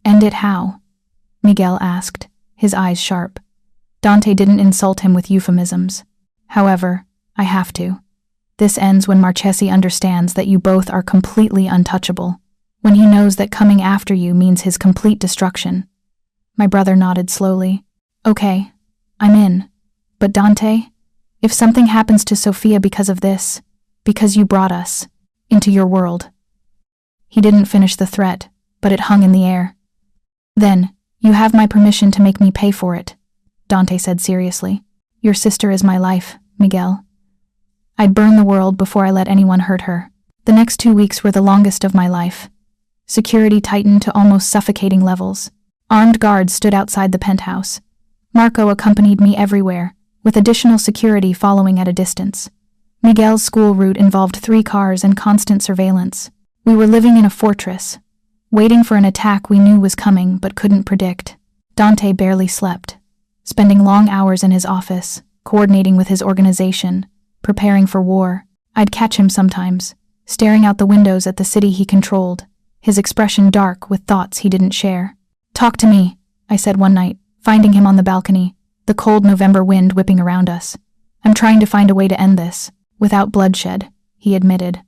End it how? Miguel asked, his eyes sharp. Dante didn't insult him with euphemisms. However, I have to. This ends when Marchesi understands that you both are completely untouchable, when he knows that coming after you means his complete destruction. My brother nodded slowly. Okay, I'm in. But Dante, if something happens to Sofia because of this, because you brought us into your world. He didn't finish the threat, but it hung in the air. Then, you have my permission to make me pay for it, Dante said seriously. Your sister is my life, Miguel. I'd burn the world before I let anyone hurt her. The next 2 weeks were the longest of my life. Security tightened to almost suffocating levels. Armed guards stood outside the penthouse. Marco accompanied me everywhere, with additional security following at a distance. Miguel's school route involved 3 cars and constant surveillance. We were living in a fortress, waiting for an attack we knew was coming but couldn't predict. Dante barely slept, spending long hours in his office, coordinating with his organization, preparing for war. I'd catch him sometimes, staring out the windows at the city he controlled, his expression dark with thoughts he didn't share. Talk to me, I said one night, finding him on the balcony, the cold November wind whipping around us. I'm trying to find a way to end this, without bloodshed, he admitted.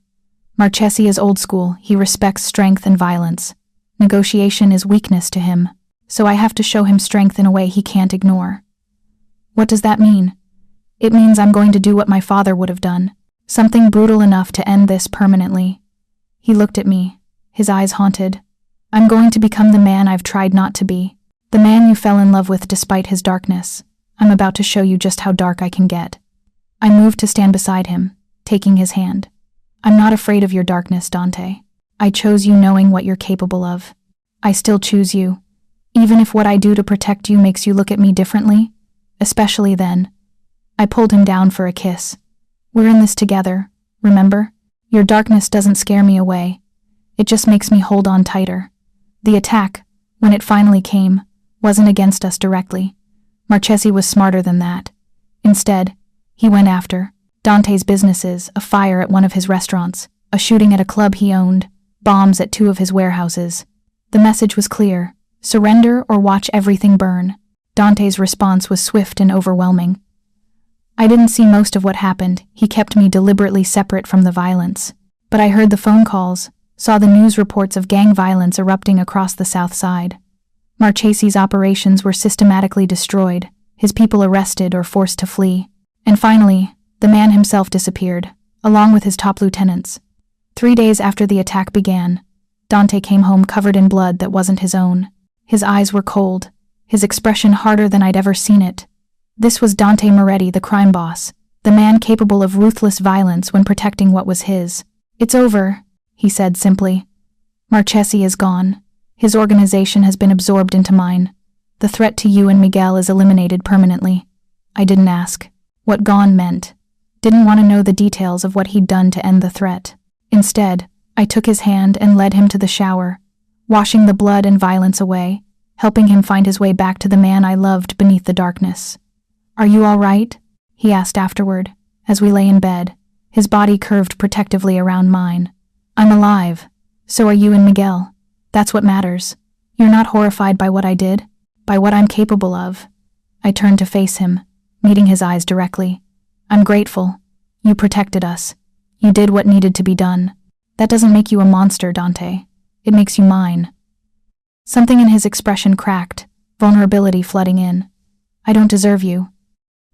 Marchesi is old school, he respects strength and violence. Negotiation is weakness to him, so I have to show him strength in a way he can't ignore. What does that mean? It means I'm going to do what my father would have done, something brutal enough to end this permanently. He looked at me, his eyes haunted. I'm going to become the man I've tried not to be, the man you fell in love with despite his darkness. I'm about to show you just how dark I can get. I moved to stand beside him, taking his hand. I'm not afraid of your darkness, Dante. I chose you knowing what you're capable of. I still choose you, even if what I do to protect you makes you look at me differently, especially then. I pulled him down for a kiss. We're in this together, remember? Your darkness doesn't scare me away. It just makes me hold on tighter. The attack, when it finally came, wasn't against us directly. Marchesi was smarter than that. Instead, he went after Dante's businesses, a fire at one of his restaurants, a shooting at a club he owned, bombs at 2 of his warehouses. The message was clear: surrender or watch everything burn. Dante's response was swift and overwhelming. I didn't see most of what happened. He kept me deliberately separate from the violence. But I heard the phone calls, saw the news reports of gang violence erupting across the South Side. Marchesi's operations were systematically destroyed, his people arrested or forced to flee. And finally, the man himself disappeared, along with his top lieutenants. 3 days after the attack began, Dante came home covered in blood that wasn't his own. His eyes were cold, his expression harder than I'd ever seen it. This was Dante Moretti, the crime boss, the man capable of ruthless violence when protecting what was his. It's over, he said simply. Marchesi is gone. His organization has been absorbed into mine. The threat to you and Miguel is eliminated permanently. I didn't ask what gone meant. Didn't want to know the details of what he'd done to end the threat. Instead, I took his hand and led him to the shower, washing the blood and violence away, helping him find his way back to the man I loved beneath the darkness. Are you all right? He asked afterward, as we lay in bed, his body curved protectively around mine. I'm alive. So are you and Miguel. That's what matters. You're not horrified by what I did? by what I'm capable of. I turned to face him, meeting his eyes directly. I'm grateful. You protected us. You did what needed to be done. That doesn't make you a monster, Dante. It makes you mine. Something in his expression cracked, vulnerability flooding in. I don't deserve you.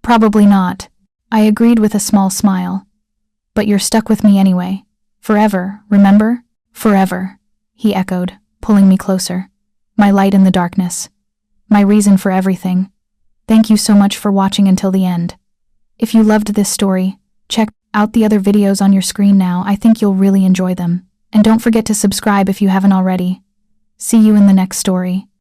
Probably not. I agreed with a small smile. But you're stuck with me anyway. Forever, remember? Forever, he echoed, pulling me closer. My light in the darkness. My reason for everything. Thank you so much for watching until the end. If you loved this story, check out the other videos on your screen now. I think you'll really enjoy them. And don't forget to subscribe if you haven't already. See you in the next story.